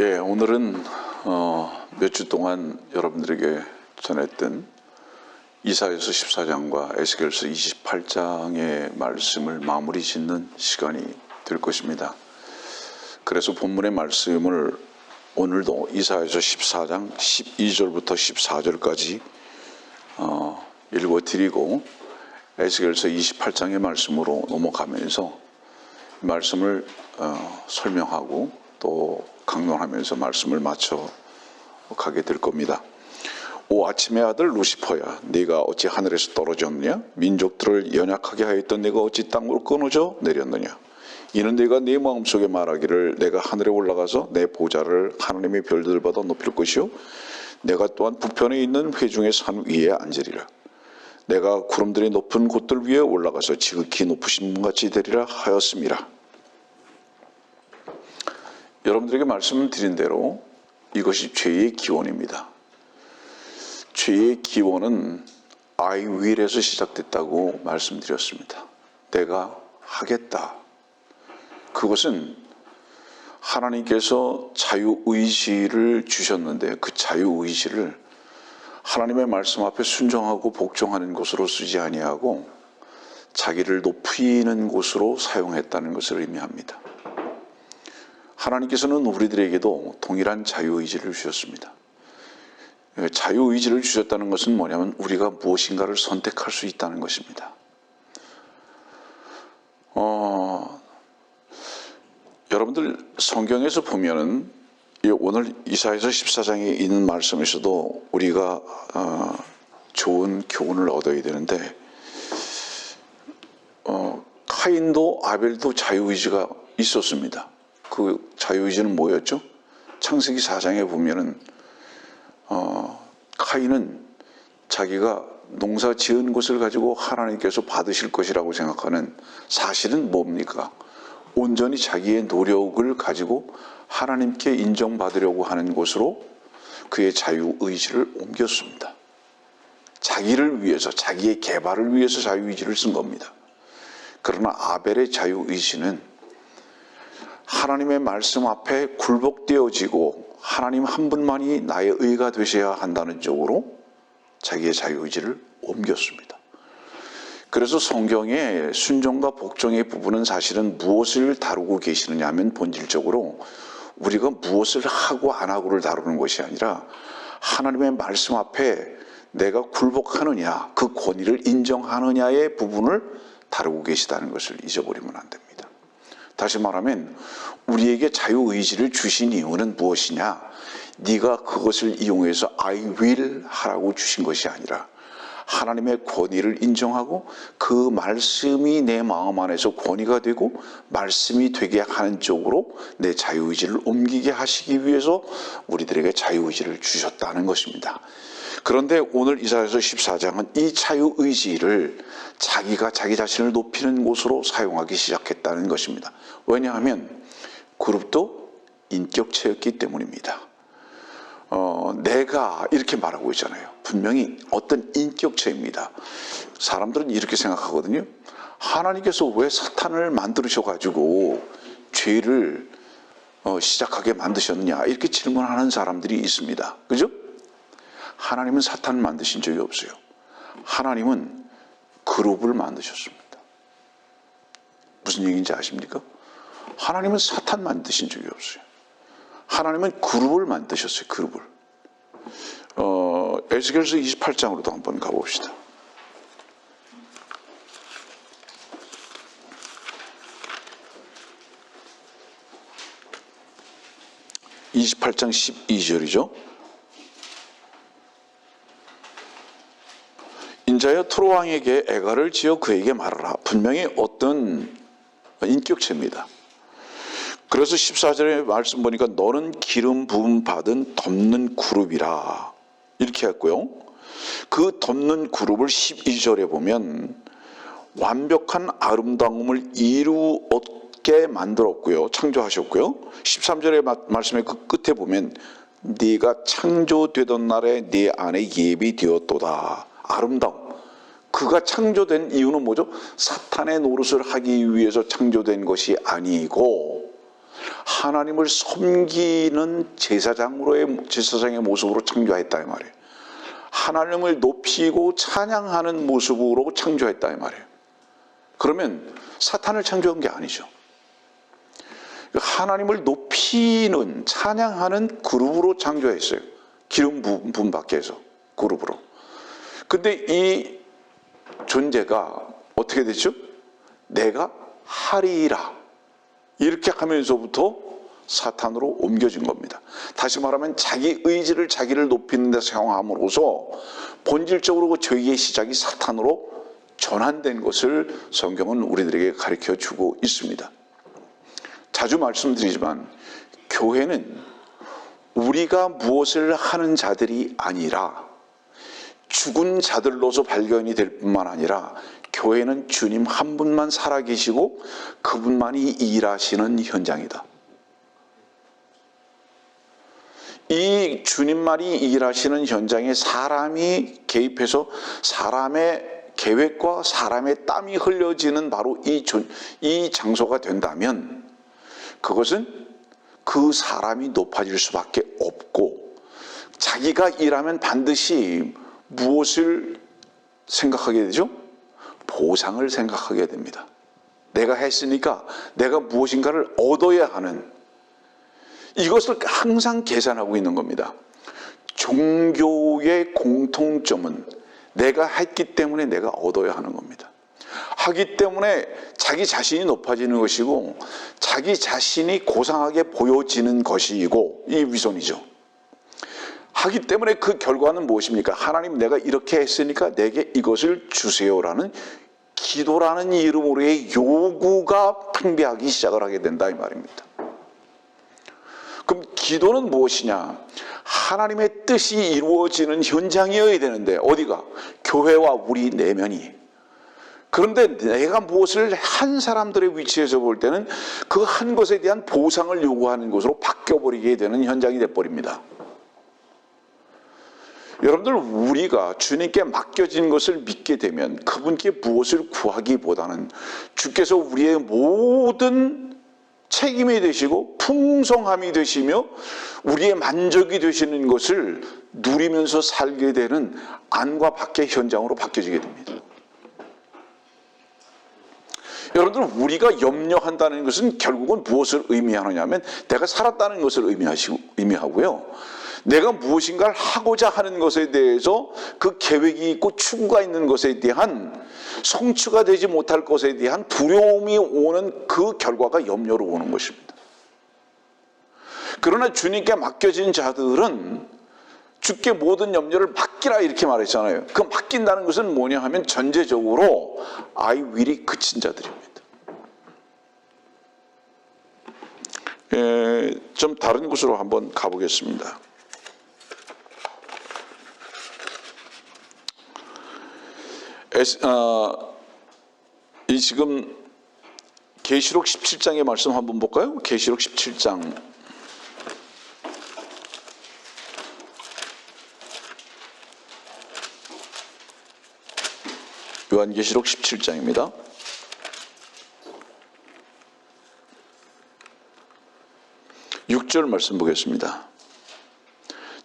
예, 오늘은 몇 주 동안 여러분들에게 전했던 이사야서 14장과 에스겔서 28장의 말씀을 마무리 짓는 시간이 될 것입니다. 그래서 본문의 말씀을 오늘도 이사야서 14장 12절부터 14절까지 읽어드리고 에스겔서 28장의 말씀으로 넘어가면서 말씀을 설명하고 또 강론하면서 말씀을 마쳐 가게 될 겁니다. 오 아침의 아들 루시퍼야, 네가 어찌 하늘에서 떨어졌느냐? 민족들을 연약하게 하였던 네가 어찌 땅으로 끊어져 내렸느냐? 이는 네가 네 마음속에 말하기를 내가 하늘에 올라가서 내 보좌를 하나님의 별들보다 높일 것이요 내가 또한 북편에 있는 회중의 산 위에 앉으리라. 내가 구름들이 높은 곳들 위에 올라가서 지극히 높으신 분같이 되리라 하였음이라. 여러분들에게 말씀드린 대로 이것이 죄의 기원입니다. 죄의 기원은 I will에서 시작됐다고 말씀드렸습니다. 내가 하겠다. 그것은 하나님께서 자유의지를 주셨는데 그 자유의지를 하나님의 말씀 앞에 순종하고 복종하는 것으로 쓰지 아니하고 자기를 높이는 곳으로 사용했다는 것을 의미합니다. 하나님께서는 우리들에게도 동일한 자유의지를 주셨습니다. 자유의지를 주셨다는 것은 뭐냐면 우리가 무엇인가를 선택할 수 있다는 것입니다. 여러분들 성경에서 보면은 오늘 이사야서 14장에 있는 말씀에서도 우리가 좋은 교훈을 얻어야 되는데 카인도 아벨도 자유의지가 있었습니다. 그 자유의지는 뭐였죠? 창세기 4장에 보면은 카인은 자기가 농사 지은 것을 가지고 하나님께서 받으실 것이라고 생각하는 사실은 뭡니까? 온전히 자기의 노력을 가지고 하나님께 인정받으려고 하는 것으로 그의 자유의지를 옮겼습니다. 자기를 위해서, 자기의 개발을 위해서 자유의지를 쓴 겁니다. 그러나 아벨의 자유의지는 하나님의 말씀 앞에 굴복되어지고 하나님 한 분만이 나의 의가 되셔야 한다는 쪽으로 자기의 자유의지를 옮겼습니다. 그래서 성경의 순종과 복종의 부분은 사실은 무엇을 다루고 계시느냐 하면 본질적으로 우리가 무엇을 하고 안 하고를 다루는 것이 아니라 하나님의 말씀 앞에 내가 굴복하느냐, 그 권위를 인정하느냐의 부분을 다루고 계시다는 것을 잊어버리면 안 됩니다. 다시 말하면 우리에게 자유의지를 주신 이유는 무엇이냐? 네가 그것을 이용해서 I will 하라고 주신 것이 아니라 하나님의 권위를 인정하고 그 말씀이 내 마음 안에서 권위가 되고 말씀이 되게 하는 쪽으로 내 자유의지를 옮기게 하시기 위해서 우리들에게 자유의지를 주셨다는 것입니다. 그런데 오늘 이사야서 14장은 이 자유의지를 자기가 자기 자신을 높이는 곳으로 사용하기 시작했다는 것입니다. 왜냐하면 그룹도 인격체였기 때문입니다. 내가 이렇게 말하고 있잖아요. 분명히 어떤 인격체입니다. 사람들은 이렇게 생각하거든요. 하나님께서 왜 사탄을 만드셔가지고 죄를 시작하게 만드셨느냐 이렇게 질문하는 사람들이 있습니다. 그죠? 하나님은 사탄을 만드신 적이 없어요. 하나님은 그룹을 만드셨습니다. 무슨 얘기인지 아십니까? 하나님은 사탄 만드신 적이 없어요. 하나님은 그룹을 만드셨어요. 그룹을. 에스겔서 28장으로도 한번 가봅시다. (28장 12절이죠) 인자여 토로왕에게 애가를 지어 그에게 말하라. 분명히 어떤 인격체입니다. 그래서 14절의 말씀 보니까 너는 기름 부음 받은 덮는 그룹이라 이렇게 했고요. 그 덮는 그룹을 12절에 보면 완벽한 아름다움을 이루었게 만들었고요. 창조하셨고요. 13절의 말씀의 그 끝에 보면 네가 창조되던 날에 네 안에 예비되었도다. 아름다움. 그가 창조된 이유는 뭐죠? 사탄의 노릇을 하기 위해서 창조된 것이 아니고 하나님을 섬기는 제사장의 모습으로 창조했다 이 말이에요. 하나님을 높이고 찬양하는 모습으로 창조했다 이 말이에요. 그러면 사탄을 창조한 게 아니죠. 하나님을 높이는 찬양하는 그룹으로 창조했어요. 기름 부음 받게 해서 그룹으로. 근데 이 존재가 어떻게 됐죠? 내가 하리라 이렇게 하면서부터 사탄으로 옮겨진 겁니다. 다시 말하면 자기 의지를 자기를 높이는 데 사용함으로써 본질적으로 그 죄의 시작이 사탄으로 전환된 것을 성경은 우리들에게 가르쳐 주고 있습니다. 자주 말씀드리지만 교회는 우리가 무엇을 하는 자들이 아니라 죽은 자들로서 발견이 될 뿐만 아니라 교회는 주님 한 분만 살아계시고 그분만이 일하시는 현장이다. 이 주님만이 일하시는 현장에 사람이 개입해서 사람의 계획과 사람의 땀이 흘려지는 바로 이 장소가 된다면 그것은 그 사람이 높아질 수밖에 없고 자기가 일하면 반드시 무엇을 생각하게 되죠? 보상을 생각하게 됩니다. 내가 했으니까 내가 무엇인가를 얻어야 하는 이것을 항상 계산하고 있는 겁니다. 종교의 공통점은 내가 했기 때문에 내가 얻어야 하는 겁니다. 하기 때문에 자기 자신이 높아지는 것이고 자기 자신이 고상하게 보여지는 것이고 이 위선이죠. 하기 때문에 그 결과는 무엇입니까? 하나님 내가 이렇게 했으니까 내게 이것을 주세요라는 기도라는 이름으로의 요구가 팽배하기 시작을 하게 된다 이 말입니다. 그럼 기도는 무엇이냐? 하나님의 뜻이 이루어지는 현장이어야 되는데 어디가? 교회와 우리 내면이. 그런데 내가 무엇을 한 사람들의 위치에서 볼 때는 그 한 것에 대한 보상을 요구하는 것으로 바뀌어버리게 되는 현장이 돼버립니다. 여러분들 우리가 주님께 맡겨진 것을 믿게 되면 그분께 무엇을 구하기보다는 주께서 우리의 모든 책임이 되시고 풍성함이 되시며 우리의 만족이 되시는 것을 누리면서 살게 되는 안과 밖의 현장으로 바뀌어지게 됩니다. 여러분들 우리가 염려한다는 것은 결국은 무엇을 의미하느냐 하면 내가 살았다는 것을 의미하고요. 내가 무엇인가를 하고자 하는 것에 대해서 그 계획이 있고 추구가 있는 것에 대한 성취가 되지 못할 것에 대한 두려움이 오는 그 결과가 염려로 오는 것입니다. 그러나 주님께 맡겨진 자들은 주께 모든 염려를 맡기라 이렇게 말했잖아요. 그 맡긴다는 것은 뭐냐 하면 전제적으로 I will이 그친 자들입니다. 좀 다른 곳으로 한번 가보겠습니다. 이 지금 계시록 17장의 말씀 한번 볼까요? 계시록 17장. 요한계시록 17장입니다. 6절 말씀 보겠습니다.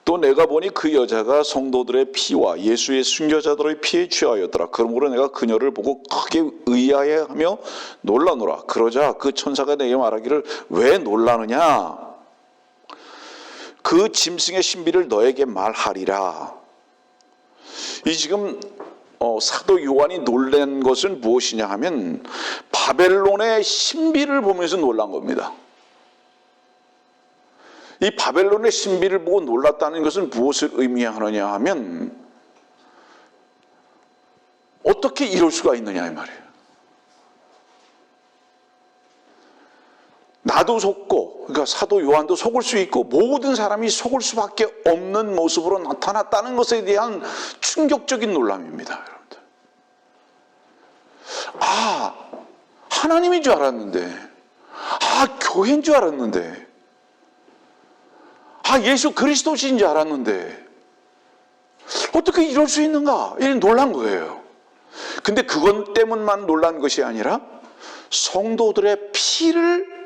또 내가 보니 그 여자가 성도들의 피와 예수의 순교자들의 피에 취하였더라. 그러므로 내가 그녀를 보고 크게 의아해하며 놀라노라. 그러자 그 천사가 내게 말하기를 왜 놀라느냐? 그 짐승의 신비를 너에게 말하리라. 이 지금 사도 요한이 놀란 것은 무엇이냐 하면 바벨론의 신비를 보면서 놀란 겁니다. 이 바벨론의 신비를 보고 놀랐다는 것은 무엇을 의미하느냐 하면 어떻게 이럴 수가 있느냐 이 말이에요. 나도 속고 그러니까 사도 요한도 속을 수 있고 모든 사람이 속을 수밖에 없는 모습으로 나타났다는 것에 대한 충격적인 놀람입니다. 여러분들. 아, 하나님인 줄 알았는데 교회인 줄 알았는데 예수 그리스도신 줄 알았는데 어떻게 이럴 수 있는가? 이런 놀란 거예요. 근데 그것 때문만 놀란 것이 아니라 성도들의 피를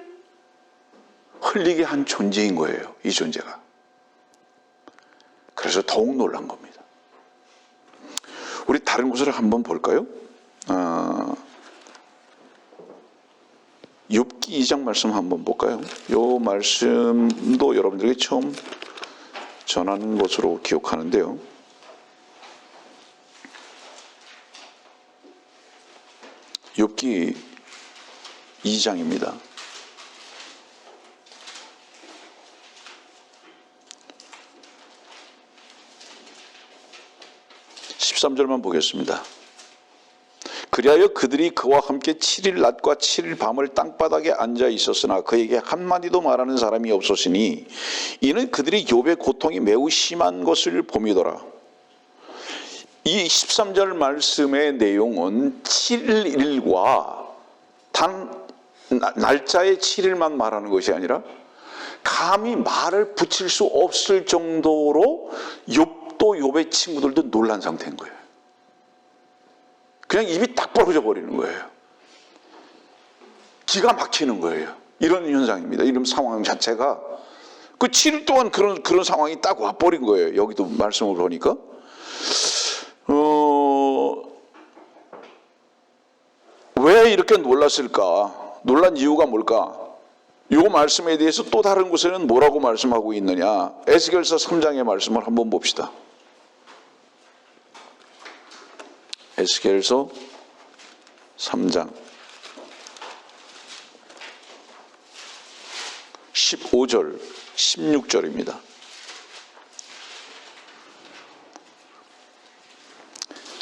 흘리게 한 존재인 거예요. 이 존재가. 그래서 더욱 놀란 겁니다. 우리 다른 곳을 한번 볼까요? 욥기 2장 말씀 한번 볼까요? 이 말씀도 여러분들에게 처음 전하는 것으로 기억하는데요. 욥기 2장입니다. 13절만 보겠습니다. 그리하여 그들이 그와 함께 7일 낮과 7일 밤을 땅바닥에 앉아 있었으나 그에게 한마디도 말하는 사람이 없었으니 이는 그들이 욥의 고통이 매우 심한 것을 봄이더라. 이 13절 말씀의 내용은 7일과 단 날짜의 7일만 말하는 것이 아니라 감히 말을 붙일 수 없을 정도로 욥도 욥의 친구들도 놀란 상태인 거예요. 그냥 입이 딱 벌어져 버리는 거예요. 기가 막히는 거예요. 이런 현상입니다. 이런 상황 자체가 그 7일 동안 그런 상황이 딱 와버린 거예요. 여기도 말씀을 보니까 왜 이렇게 놀랐을까? 놀란 이유가 뭘까? 이 말씀에 대해서 또 다른 곳에는 뭐라고 말씀하고 있느냐? 에스겔서 3장의 말씀을 한번 봅시다. 에스겔서 3장 15절 16절입니다.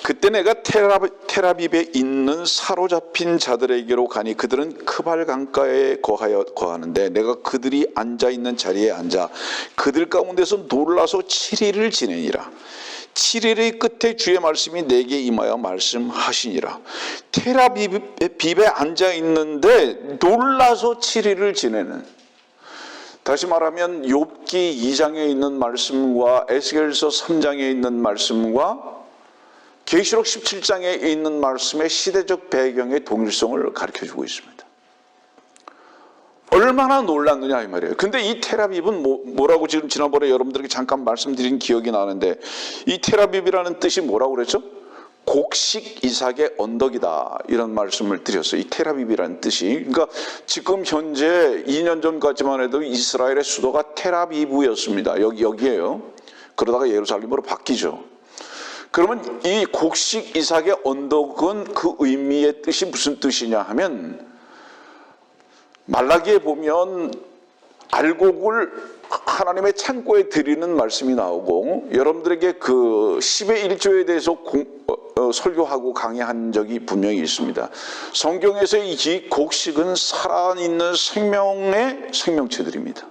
그때 내가 테라빕에 있는 사로잡힌 자들에게로 가니 그들은 크발 강가에 거하는데 내가 그들이 앉아있는 자리에 앉아 그들 가운데서 놀라서 7일을 지내니라. 7일의 끝에 주의 말씀이 내게 임하여 말씀하시니라. 테라빕에 앉아있는데 놀라서 7일을 지내는, 다시 말하면 욥기 2장에 있는 말씀과 에스겔서 3장에 있는 말씀과 계시록 17장에 있는 말씀의 시대적 배경의 동일성을 가르쳐주고 있습니다. 얼마나 놀랐느냐 이 말이에요. 근데 이 테라빕은 뭐라고 지금 지난번에 여러분들에게 잠깐 말씀드린 기억이 나는데, 이 테라빕이라는 뜻이 뭐라고 그랬죠? 곡식 이삭의 언덕이다, 이런 말씀을 드렸어요. 이 테라빕이라는 뜻이. 그러니까 지금 현재 2년 전까지만 해도 이스라엘의 수도가 테라비브였습니다. 여기에요. 그러다가 예루살렘으로 바뀌죠. 그러면 이 곡식 이삭의 언덕은 그 의미의 뜻이 무슨 뜻이냐 하면, 말라기에 보면 알곡을 하나님의 창고에 드리는 말씀이 나오고, 여러분들에게 그 10의 1조에 대해서 설교하고 강의한 적이 분명히 있습니다. 성경에서 이 곡식은 살아있는 생명의 생명체들입니다.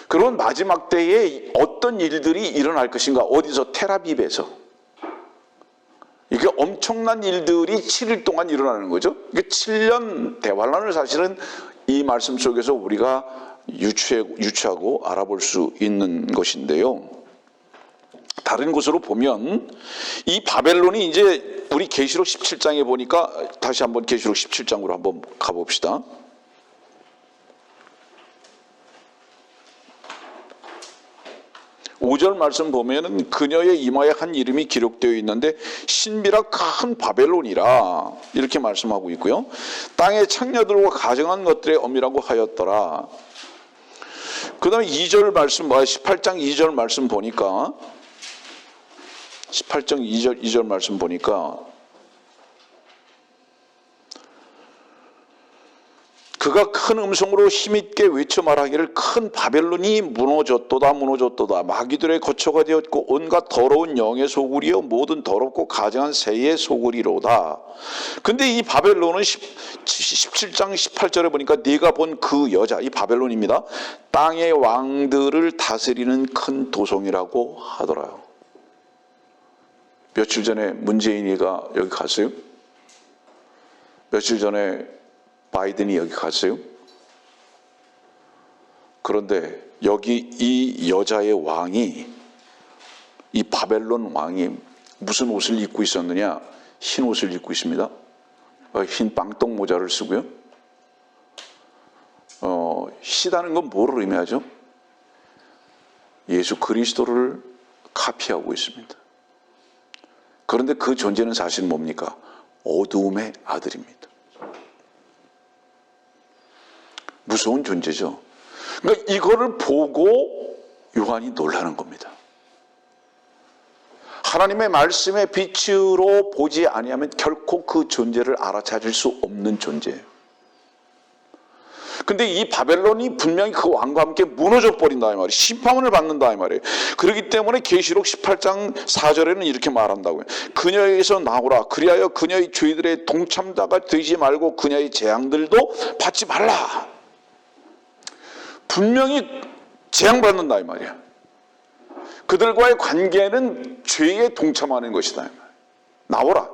그런 마지막 때에 어떤 일들이 일어날 것인가? 어디서? 테라빕에서. 이게 엄청난 일들이 7일 동안 일어나는 거죠. 이게 7년 대환란을 사실은 이 말씀 속에서 우리가 유추하고 알아볼 수 있는 것인데요. 다른 곳으로 보면 이 바벨론이 이제 우리 계시록 17장에 보니까, 다시 한번 계시록 17장으로 한번 가봅시다. 5절 말씀 보면은 그녀의 이마에 한 이름이 기록되어 있는데 신비라 큰 바벨론이라 이렇게 말씀하고 있고요. 땅의 창녀들과 가정한 것들의 어미라고 하였더라. 그 다음에 2절 말씀, 18장 2절 말씀 보니까, 18장 2절 말씀 보니까 그가 큰 음성으로 힘있게 외쳐 말하기를 큰 바벨론이 무너졌도다 무너졌도다. 마귀들의 거처가 되었고 온갖 더러운 영의 소굴이요 모든 더럽고 가증한 새의 소굴이로다. 근데 이 바벨론은 17장 18절에 보니까 네가 본 그 여자, 이 바벨론입니다. 땅의 왕들을 다스리는 큰 도성이라고 하더라요. 며칠 전에 문재인이가 여기 갔어요. 며칠 전에 바이든이 여기 갔어요. 그런데 여기 이 여자의 왕이, 이 바벨론 왕이 무슨 옷을 입고 있었느냐? 흰 옷을 입고 있습니다. 흰 빵떡 모자를 쓰고요. 시다는 건 뭐를 의미하죠? 예수 그리스도를 카피하고 있습니다. 그런데 그 존재는 사실 뭡니까? 어두움의 아들입니다. 무서운 존재죠. 그러니까 이거를 보고 요한이 놀라는 겁니다. 하나님의 말씀의 빛으로 보지 아니하면 결코 그 존재를 알아차릴 수 없는 존재예요. 근데 이 바벨론이 분명히 그 왕과 함께 무너져 버린다 이 말이에요. 심판을 받는다 이 말이에요. 그렇기 때문에 계시록 18장 4절에는 이렇게 말한다고요. 그녀에게서 나오라. 그리하여 그녀의 죄들의 동참자가 되지 말고 그녀의 재앙들도 받지 말라. 분명히 재앙받는다 이 말이에요. 그들과의 관계는 죄에 동참하는 것이다 이 말이에요. 나오라.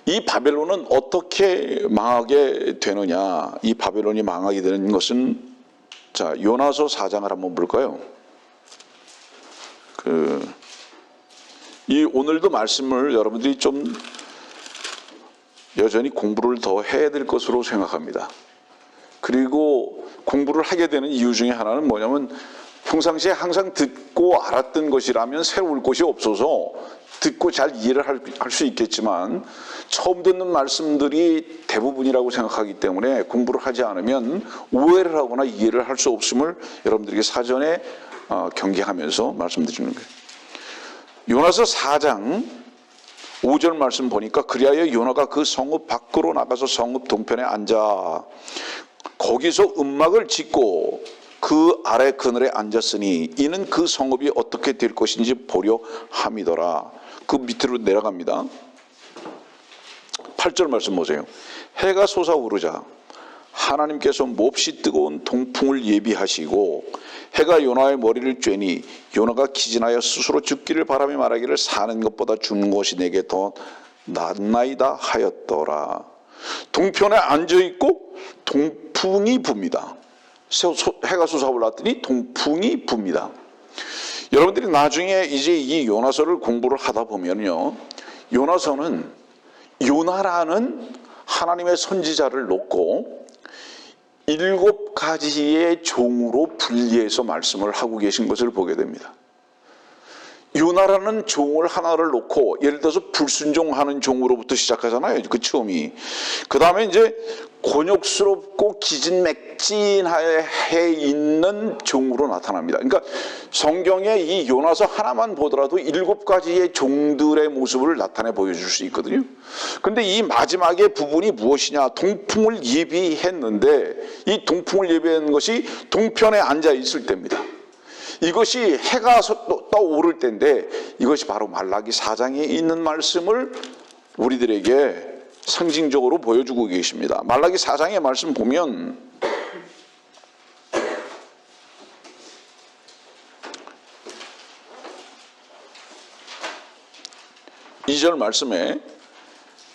이 바벨론은 어떻게 망하게 되느냐? 이 바벨론이 망하게 되는 것은, 자, 요나서 4장을 한번 볼까요? 오늘도 말씀을 여러분들이 좀 여전히 공부를 더 해야 될 것으로 생각합니다. 그리고 공부를 하게 되는 이유 중에 하나는 뭐냐면, 평상시에 항상 듣고 알았던 것이라면 새로울 것이 없어서 듣고 잘 이해를 할 수 있겠지만, 처음 듣는 말씀들이 대부분이라고 생각하기 때문에 공부를 하지 않으면 오해를 하거나 이해를 할 수 없음을 여러분들에게 사전에 경계하면서 말씀드리는 거예요. 요나서 4장 5절 말씀 보니까, 그리하여 요나가 그 성읍 밖으로 나가서 성읍 동편에 앉아 거기서 음막을 짓고 그 아래 그늘에 앉았으니 이는 그 성읍이 어떻게 될 것인지 보려 함이더라. 그 밑으로 내려갑니다. 8절 말씀 보세요. 해가 솟아오르자 하나님께서 몹시 뜨거운 동풍을 예비하시고 해가 요나의 머리를 쬐니 요나가 기진하여 스스로 죽기를 바라며 말하기를 사는 것보다 죽는 것이 내게 더 낫나이다 하였더라. 동편에 앉아있고 동풍이 붑니다. 해가 솟아올랐더니 동풍이 붑니다. 여러분들이 나중에 이제 이 요나서를 공부를 하다 보면요, 요나서는 요나라는 하나님의 선지자를 놓고 7가지의 종으로 분리해서 말씀을 하고 계신 것을 보게 됩니다. 요나라는 종을 하나를 놓고, 예를 들어서 불순종하는 종으로부터 시작하잖아요. 그 처음이. 그 다음에 이제 곤욕스럽고 기진맥진해 있는 종으로 나타납니다. 그러니까 성경에 이 요나서 하나만 보더라도 7가지의 종들의 모습을 나타내 보여줄 수 있거든요. 근데 이 마지막의 부분이 무엇이냐? 동풍을 예비했는데, 이 동풍을 예비한 것이 동편에 앉아 있을 때입니다. 이것이 해가 떠오를 때인데, 이것이 바로 말라기 4장에 있는 말씀을 우리들에게 상징적으로 보여주고 계십니다. 말라기 4장의 말씀 보면 이 절 말씀에,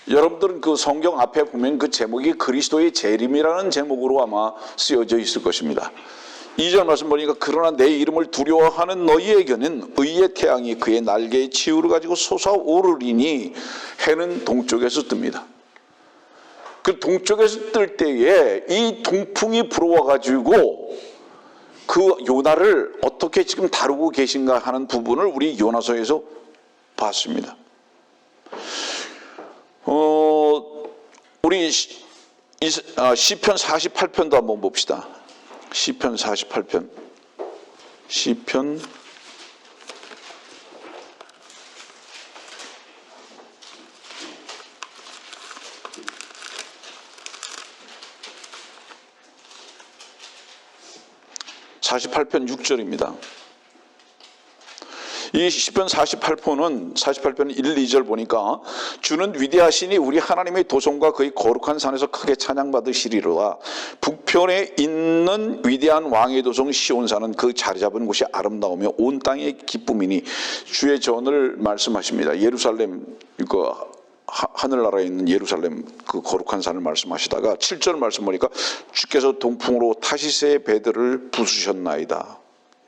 여러분들은 그 성경 앞에 보면 그 제목이 그리스도의 재림이라는 제목으로 아마 쓰여져 있을 것입니다. 2절 말씀 보니까, 그러나 내 이름을 두려워하는 너희에게는 의의 태양이 그의 날개의 치유를 가지고 솟아오르리니 해는 동쪽에서 뜹니다. 그 동쪽에서 뜰 때에 이 동풍이 불어와 가지고 그 요나를 어떻게 지금 다루고 계신가 하는 부분을 우리 요나서에서 봤습니다. 우리 시편 48편도 한번 봅시다. 시편 48편. 시편 48편 6절입니다. 이 시편 48편은 1, 2절 보니까, 주는 위대하시니 우리 하나님의 도성과 그의 거룩한 산에서 크게 찬양받으시리로다. 북편에 있는 위대한 왕의 도성 시온산은 그 자리 잡은 곳이 아름다우며 온 땅의 기쁨이니, 주의 전을 말씀하십니다. 예루살렘, 하늘나라에 있는 예루살렘 그 거룩한 산을 말씀하시다가 7절 말씀 보니까, 주께서 동풍으로 타시스의 배들을 부수셨나이다.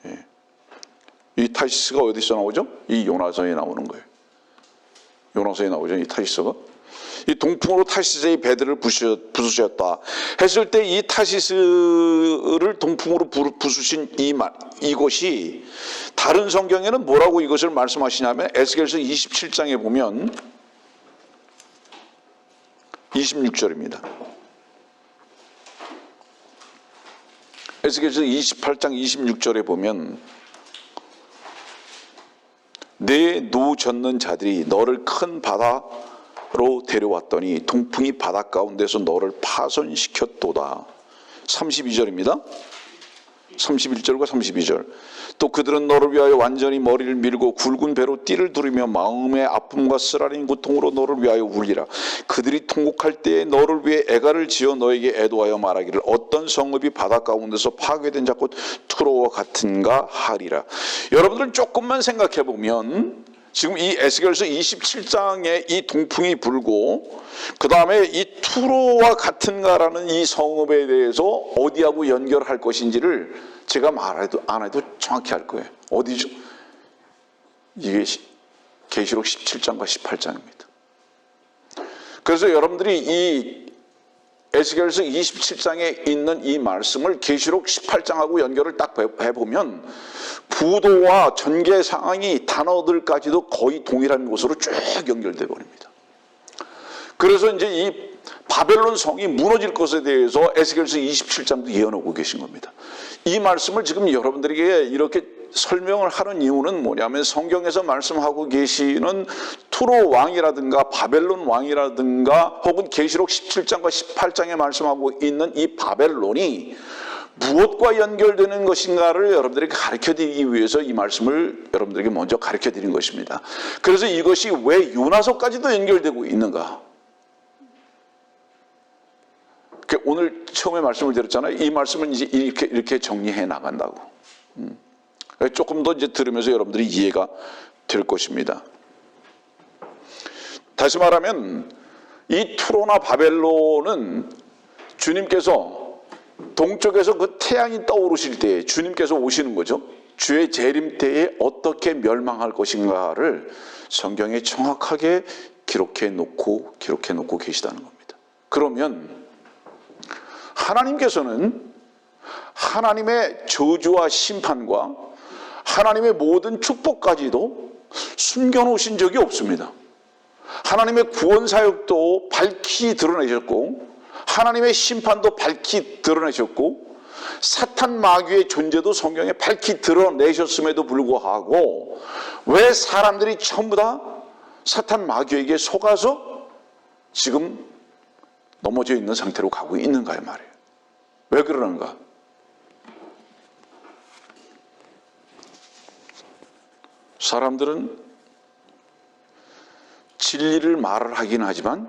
예. 이 타시스가 어디서 나오죠? 이 요나서에 나오는 거예요. 요나서에 나오죠, 이 타시스가. 이 동풍으로 타시스의 배들을 부수셨다 했을 때 이 타시스를 동풍으로 부수신 이것이 다른 성경에는 뭐라고 이것을 말씀하시냐면 에스겔서 27장에 보면 26절입니다. 에스겔서 28장 26절에 보면 내 노 젓는 자들이 너를 큰 바다로 데려왔더니 동풍이 바다 가운데서 너를 파손시켰도다. 32절입니다. 31절과 32절. 또 그들은 너를 위하여 완전히 머리를 밀고 굵은 배로 띠를 두르며 마음의 아픔과 쓰라린 고통으로 너를 위하여 울리라. 그들이 통곡할 때에 너를 위해 애가를 지어 너에게 애도하여 말하기를 어떤 성읍이 바다 가운데서 파괴된 자곧 투로와 같은가 하리라. 여러분들은 조금만 생각해 보면 지금 이 에스겔서 27장에 이 동풍이 불고 그 다음에 이 투로와 같은가라는 이 성읍에 대해서 어디하고 연결할 것인지를 제가 말해도 안 해도 정확히 알 거예요. 어디죠? 이게 계시록 17장과 18장입니다. 그래서 여러분들이 이 에스겔서 27장에 있는 이 말씀을 계시록 18장하고 연결을 딱 해보면 부도와 전개 상황이 단어들까지도 거의 동일한 곳으로 쭉 연결돼 버립니다. 그래서 이제 이 바벨론 성이 무너질 것에 대해서 에스겔서 27장도 예언하고 계신 겁니다. 이 말씀을 지금 여러분들에게 이렇게 설명을 하는 이유는 뭐냐면 성경에서 말씀하고 계시는 투로 왕이라든가 바벨론 왕이라든가 혹은 계시록 17장과 18장에 말씀하고 있는 이 바벨론이 무엇과 연결되는 것인가를 여러분들에게 가르쳐드리기 위해서 이 말씀을 여러분들에게 먼저 가르쳐드린 것입니다. 그래서 이것이 왜 요나서까지도 연결되고 있는가? 오늘 처음에 말씀을 드렸잖아요. 이 말씀은 이제 이렇게 정리해 나간다고. 조금 더 이제 들으면서 여러분들이 이해가 될 것입니다. 다시 말하면 이 투로나 바벨론은 주님께서 동쪽에서 그 태양이 떠오르실 때 주님께서 오시는 거죠. 주의 재림 때에 어떻게 멸망할 것인가를 성경에 정확하게 기록해 놓고 계시다는 겁니다. 그러면 하나님께서는 하나님의 저주와 심판과 하나님의 모든 축복까지도 숨겨놓으신 적이 없습니다. 하나님의 구원 사역도 밝히 드러내셨고 하나님의 심판도 밝히 드러내셨고 사탄 마귀의 존재도 성경에 밝히 드러내셨음에도 불구하고 왜 사람들이 전부 다 사탄 마귀에게 속아서 지금 넘어져 있는 상태로 가고 있는가 말이에요. 왜 그러는가? 사람들은 진리를 말을 하긴 하지만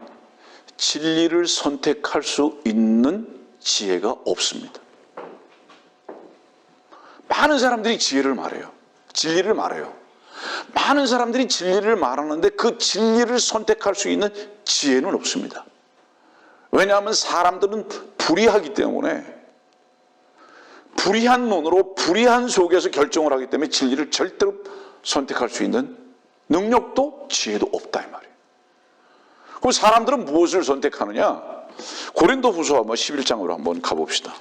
진리를 선택할 수 있는 지혜가 없습니다. 많은 사람들이 지혜를 말해요. 진리를 말해요. 많은 사람들이 진리를 말하는데 그 진리를 선택할 수 있는 지혜는 없습니다. 왜냐하면 사람들은 불의하기 때문에 불의한 눈으로 불의한 속에서 결정을 하기 때문에 진리를 절대로 선택할 수 있는 능력도 지혜도 없다 이 말이에요. 그럼 사람들은 무엇을 선택하느냐? 고린도후서 한번 11장으로 한번 가봅시다.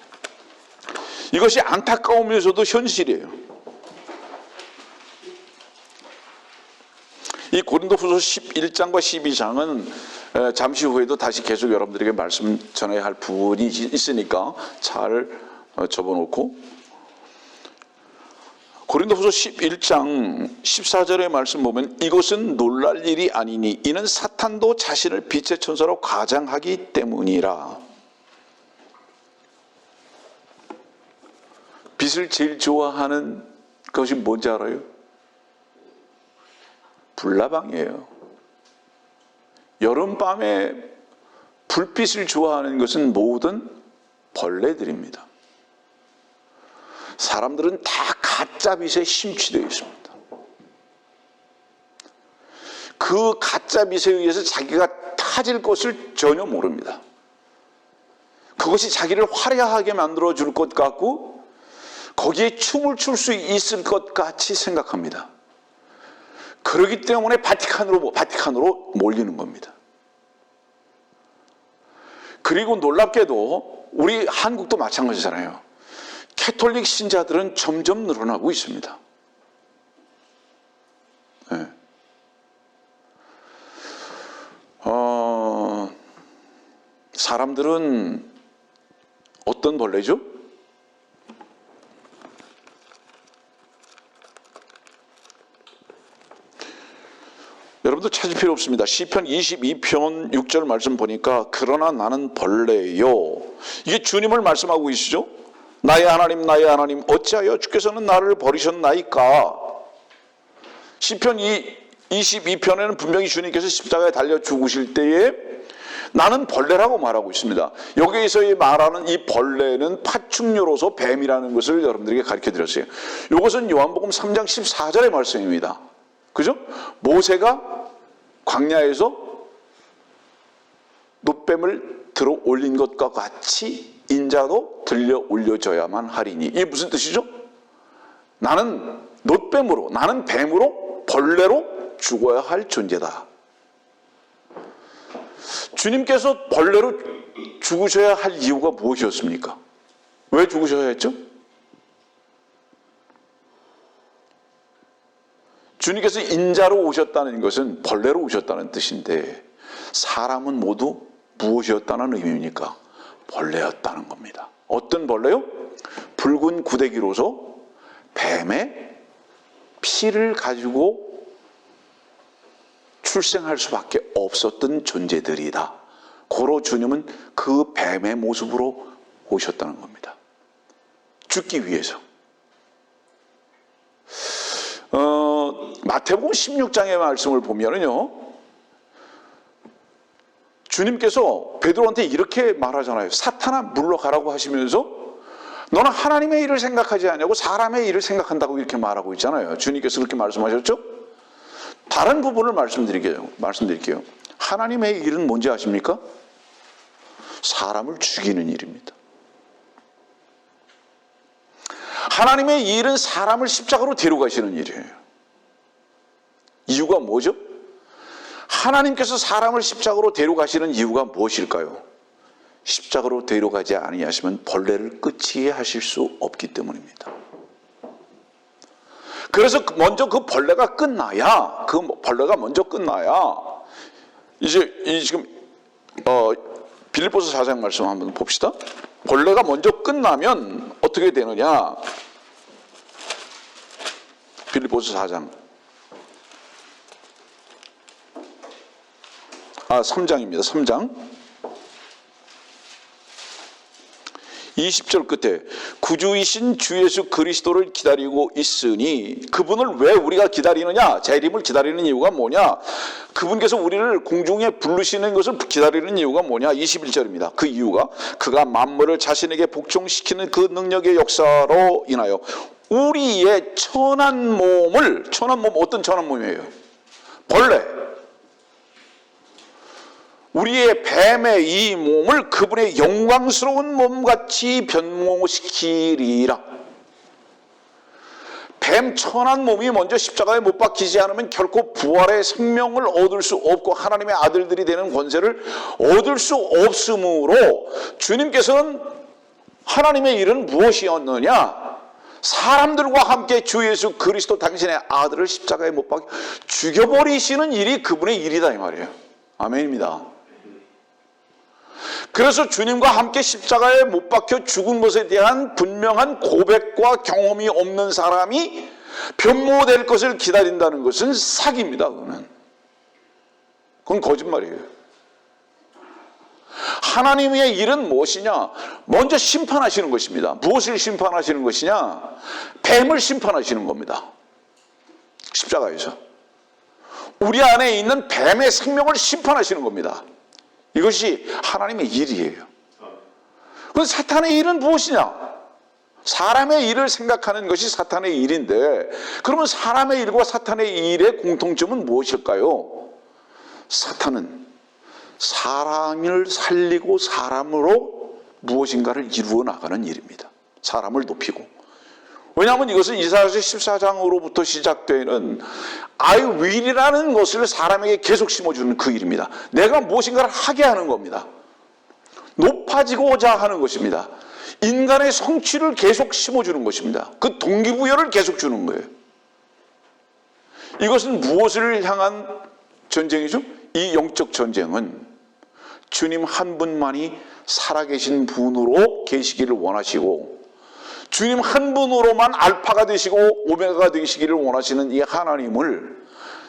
이것이 안타까우면서도 현실이에요. 이 고린도후서 11장과 12장은 잠시 후에도 다시 계속 여러분들에게 말씀 전해야 할 부분이 있으니까 잘 접어놓고 고린도후서 11장 14절의 말씀 보면 이것은 놀랄 일이 아니니 이는 사탄도 자신을 빛의 천사로 과장하기 때문이라. 빛을 제일 좋아하는 것이 뭔지 알아요? 불나방이에요. 여름밤에 불빛을 좋아하는 것은 모든 벌레들입니다. 사람들은 다 가짜빛에 심취되어 있습니다. 그 가짜빛에 의해서 자기가 타질 것을 전혀 모릅니다. 그것이 자기를 화려하게 만들어줄 것 같고 거기에 춤을 출 수 있을 것 같이 생각합니다. 그렇기 때문에 바티칸으로 몰리는 겁니다. 그리고 놀랍게도 우리 한국도 마찬가지잖아요. 캐톨릭 신자들은 점점 늘어나고 있습니다. 네. 사람들은 어떤 벌레죠? 여러분들 찾을 필요 없습니다. 시편 22편 6절 말씀 보니까 그러나 나는 벌레요. 이게 주님을 말씀하고 계시죠? 나의 하나님 어찌하여 주께서는 나를 버리셨나이까. 시편 22편에는 분명히 주님께서 십자가에 달려 죽으실 때에 나는 벌레라고 말하고 있습니다. 여기에서 말하는 이 벌레는 파충류로서 뱀이라는 것을 여러분들에게 가르쳐 드렸어요. 이것은 요한복음 3장 14절의 말씀입니다. 그죠? 모세가 광야에서 놋뱀을 들어 올린 것과 같이 인자도 들려 올려져야만 하리니. 이게 무슨 뜻이죠? 나는 놋뱀으로, 나는 뱀으로, 벌레로 죽어야 할 존재다. 주님께서 벌레로 죽으셔야 할 이유가 무엇이었습니까? 왜 죽으셔야 했죠? 주님께서 인자로 오셨다는 것은 벌레로 오셨다는 뜻인데 사람은 모두 무엇이었다는 의미입니까? 벌레였다는 겁니다. 어떤 벌레요? 붉은 구데기로서 뱀의 피를 가지고 출생할 수밖에 없었던 존재들이다. 고로 주님은 그 뱀의 모습으로 오셨다는 겁니다. 죽기 위해서. 마태복음 16장의 말씀을 보면은요, 주님께서 베드로한테 이렇게 말하잖아요. 사탄아 물러가라고 하시면서 너는 하나님의 일을 생각하지 않냐고 사람의 일을 생각한다고 이렇게 말하고 있잖아요. 주님께서 그렇게 말씀하셨죠? 다른 부분을 말씀드릴게요. 하나님의 일은 뭔지 아십니까? 사람을 죽이는 일입니다. 하나님의 일은 사람을 십자가로 데려가시는 일이에요. 이유가 뭐죠? 하나님께서 사람을 십자가로 데려가시는 이유가 무엇일까요? 십자가로 데려가지 아니하시면 벌레를 끝이게 하실 수 없기 때문입니다. 그래서 먼저 그 벌레가 끝나야, 이제 지금 빌립보서 4장 말씀 한번 봅시다. 벌레가 먼저 끝나면 어떻게 되느냐? 빌립보서 4장 3장입니다. 3장 20절 끝에 구주이신 주 예수 그리스도를 기다리고 있으니, 그분을 왜 우리가 기다리느냐? 재림을 기다리는 이유가 뭐냐? 그분께서 우리를 공중에 부르시는 것을 기다리는 이유가 뭐냐? 21절입니다. 그 이유가 그가 만물을 자신에게 복종시키는 그 능력의 역사로 인하여 우리의 천한 몸, 어떤 천한 몸이에요? 벌레. 우리의 뱀의 이 몸을 그분의 영광스러운 몸같이 변모시키리라. 뱀 천한 몸이 먼저 십자가에 못 박히지 않으면 결코 부활의 생명을 얻을 수 없고 하나님의 아들들이 되는 권세를 얻을 수 없으므로 주님께서는 하나님의 일은 무엇이었느냐? 사람들과 함께 주 예수 그리스도 당신의 아들을 십자가에 못 박혀 죽여버리시는 일이 그분의 일이다 이 말이에요. 아멘입니다. 그래서 주님과 함께 십자가에 못 박혀 죽은 것에 대한 분명한 고백과 경험이 없는 사람이 변모될 것을 기다린다는 것은 사기입니다. 그건 거짓말이에요. 하나님의 일은 무엇이냐? 먼저 심판하시는 것입니다. 무엇을 심판하시는 것이냐? 뱀을 심판하시는 겁니다. 십자가에서 우리 안에 있는 뱀의 생명을 심판하시는 겁니다. 이것이 하나님의 일이에요. 그럼 사탄의 일은 무엇이냐? 사람의 일을 생각하는 것이 사탄의 일인데, 그러면 사람의 일과 사탄의 일의 공통점은 무엇일까요? 사탄은 사람을 살리고 사람으로 무엇인가를 이루어 나가는 일입니다. 사람을 높이고. 왜냐하면 이것은 이사야서 14장으로부터 시작되는 I will이라는 것을 사람에게 계속 심어주는 그 일입니다. 내가 무엇인가를 하게 하는 겁니다. 높아지고자 하는 것입니다. 인간의 성취를 계속 심어주는 것입니다. 그 동기부여를 계속 주는 거예요. 이것은 무엇을 향한 전쟁이죠? 이 영적 전쟁은 주님 한 분만이 살아계신 분으로 계시기를 원하시고, 주님 한 분으로만 알파가 되시고 오메가가 되시기를 원하시는 이 하나님을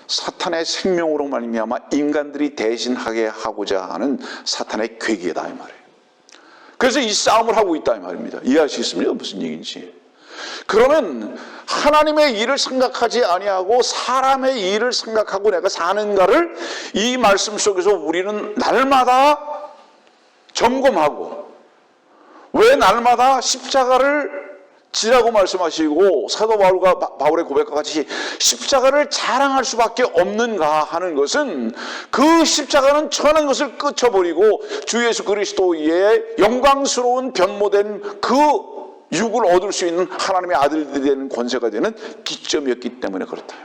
사탄의 생명으로 말미암아 인간들이 대신하게 하고자 하는 사탄의 괴계다 이 말이에요. 그래서 이 싸움을 하고 있다 이 말입니다. 이해하시겠습니까? 무슨 얘기인지. 그러면 하나님의 일을 생각하지 아니하고 사람의 일을 생각하고 내가 사는가를 이 말씀 속에서 우리는 날마다 점검하고, 왜 날마다 십자가를 지라고 말씀하시고 사도 바울의 고백과 같이 십자가를 자랑할 수밖에 없는가 하는 것은, 그 십자가는 천한 것을 끊어버리고 주 예수 그리스도의 영광스러운 변모된 그 육을 얻을 수 있는 하나님의 아들들이 되는 권세가 되는 기점이었기 때문에 그렇다.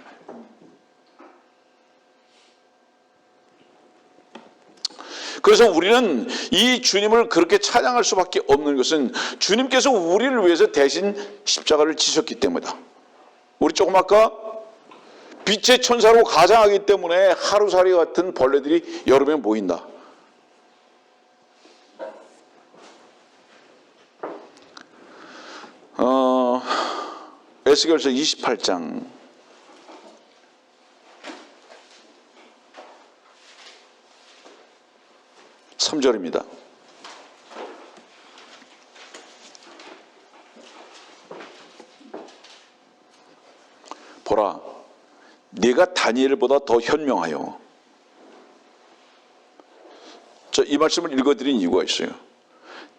그래서 우리는 이 주님을 그렇게 찬양할 수밖에 없는 것은 주님께서 우리를 위해서 대신 십자가를 지셨기 때문이다. 우리 조금 아까 빛의 천사로 가장하기 때문에 하루살이 같은 벌레들이 여름에 모인다. 에스겔서 28장 3절입니다. 보라, 네가 다니엘보다 더 현명하여. 이 말씀을 읽어드린 이유가 있어요.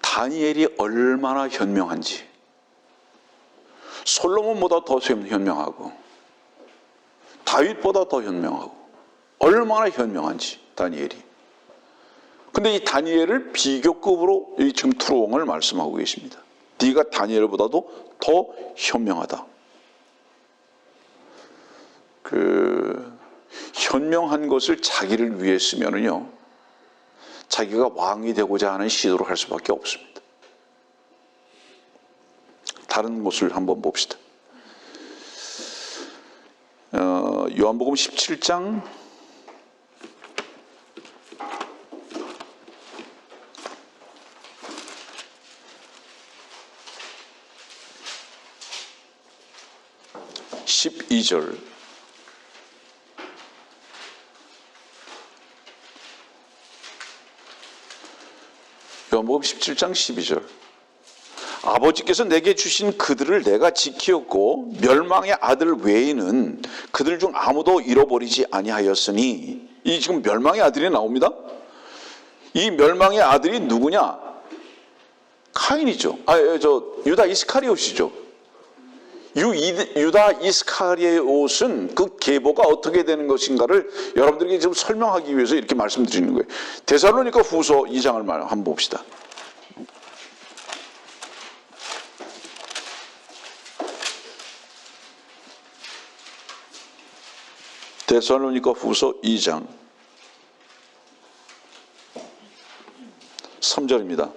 다니엘이 얼마나 현명한지, 솔로몬보다 더 현명하고 다윗보다 더 현명하고, 얼마나 현명한지 다니엘이. 근데 이 다니엘을 비교급으로 지금 투롱을 말씀하고 계십니다. 네가 다니엘보다도 더 현명하다. 현명한 것을 자기를 위해 쓰면은요, 자기가 왕이 되고자 하는 시도를 할 수밖에 없습니다. 다른 것을 한번 봅시다. 요한복음 17장 12절. 요한복음 17장 12절. 아버지께서 내게 주신 그들을 내가 지키었고 멸망의 아들 외에는 그들 중 아무도 잃어버리지 아니하였으니. 이 지금 멸망의 아들이 나옵니다. 이 멸망의 아들이 누구냐? 카인이죠. 유다 이스카리옷이죠. 유다 이스카리옷은 그 계보가 어떻게 되는 것인가를 여러분들에게 지금 설명하기 위해서 이렇게 말씀드리는 거예요. 데살로니가 후서 2장을 한번 봅시다. 데살로니가 후서 2장 3절입니다.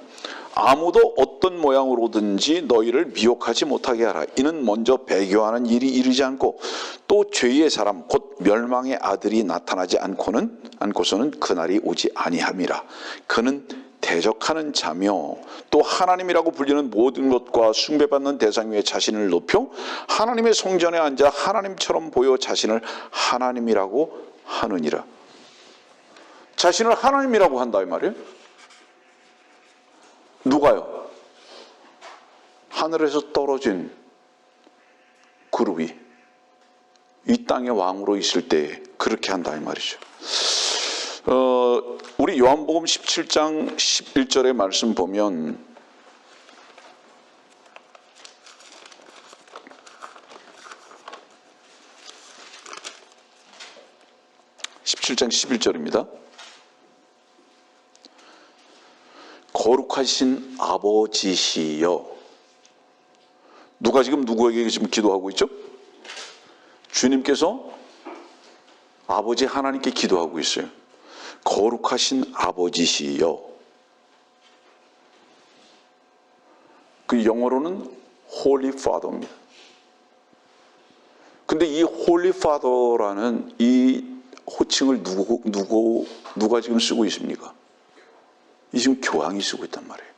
아무도 어떤 모양으로든지 너희를 미혹하지 못하게 하라. 이는 먼저 배교하는 일이 이르지 않고 또 죄의 사람 곧 멸망의 아들이 나타나지 않고서는 그날이 오지 아니함이라. 그는 대적하는 자며 또 하나님이라고 불리는 모든 것과 숭배받는 대상 위에 자신을 높여 하나님의 성전에 앉아 하나님처럼 보여 자신을 하나님이라고 하느니라. 자신을 하나님이라고 한다 이 말이에요. 누가요? 하늘에서 떨어진 그룹이 이 땅의 왕으로 있을 때 그렇게 한다 이 말이죠. 우리 요한복음 17장 11절의 말씀 보면 (17장 11절입니다) 거룩하신 아버지시여. 누가 지금 누구에게 지금 기도하고 있죠? 주님께서 아버지 하나님께 기도하고 있어요. 거룩하신 아버지시여. 그 영어로는 Holy Father입니다. 근데 이 Holy Father라는 이 호칭을 누가 지금 쓰고 있습니까? 이 지금 교황이 쓰고 있단 말이에요.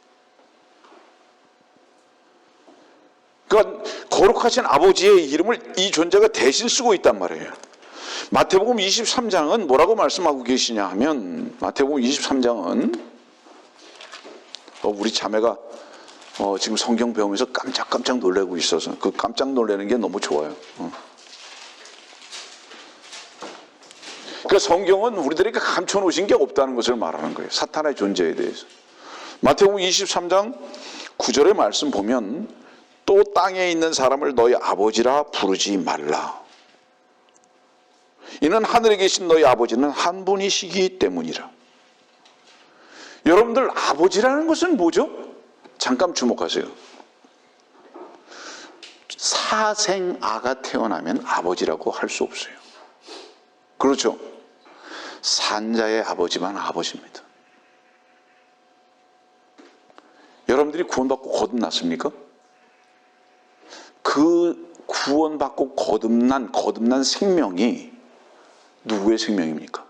그러니까 거룩하신 아버지의 이름을 이 존재가 대신 쓰고 있단 말이에요. 마태복음 23장은 뭐라고 말씀하고 계시냐 하면, 마태복음 23장은 우리 자매가 지금 성경 배우면서 깜짝 놀라고 있어서 그 깜짝 놀라는 게 너무 좋아요. 그러니까 성경은 우리들에게 감춰놓으신 게 없다는 것을 말하는 거예요. 사탄의 존재에 대해서. 마태복음 23장 9절의 말씀 보면, 또 땅에 있는 사람을 너희 아버지라 부르지 말라. 이는 하늘에 계신 너희 아버지는 한 분이시기 때문이라. 여러분들, 아버지라는 것은 뭐죠? 잠깐 주목하세요. 사생아가 태어나면 아버지라고 할 수 없어요. 그렇죠? 산자의 아버지만 아버지입니다. 여러분들이 구원받고 거듭났습니까? 그 구원받고 거듭난 생명이 누구의 생명입니까?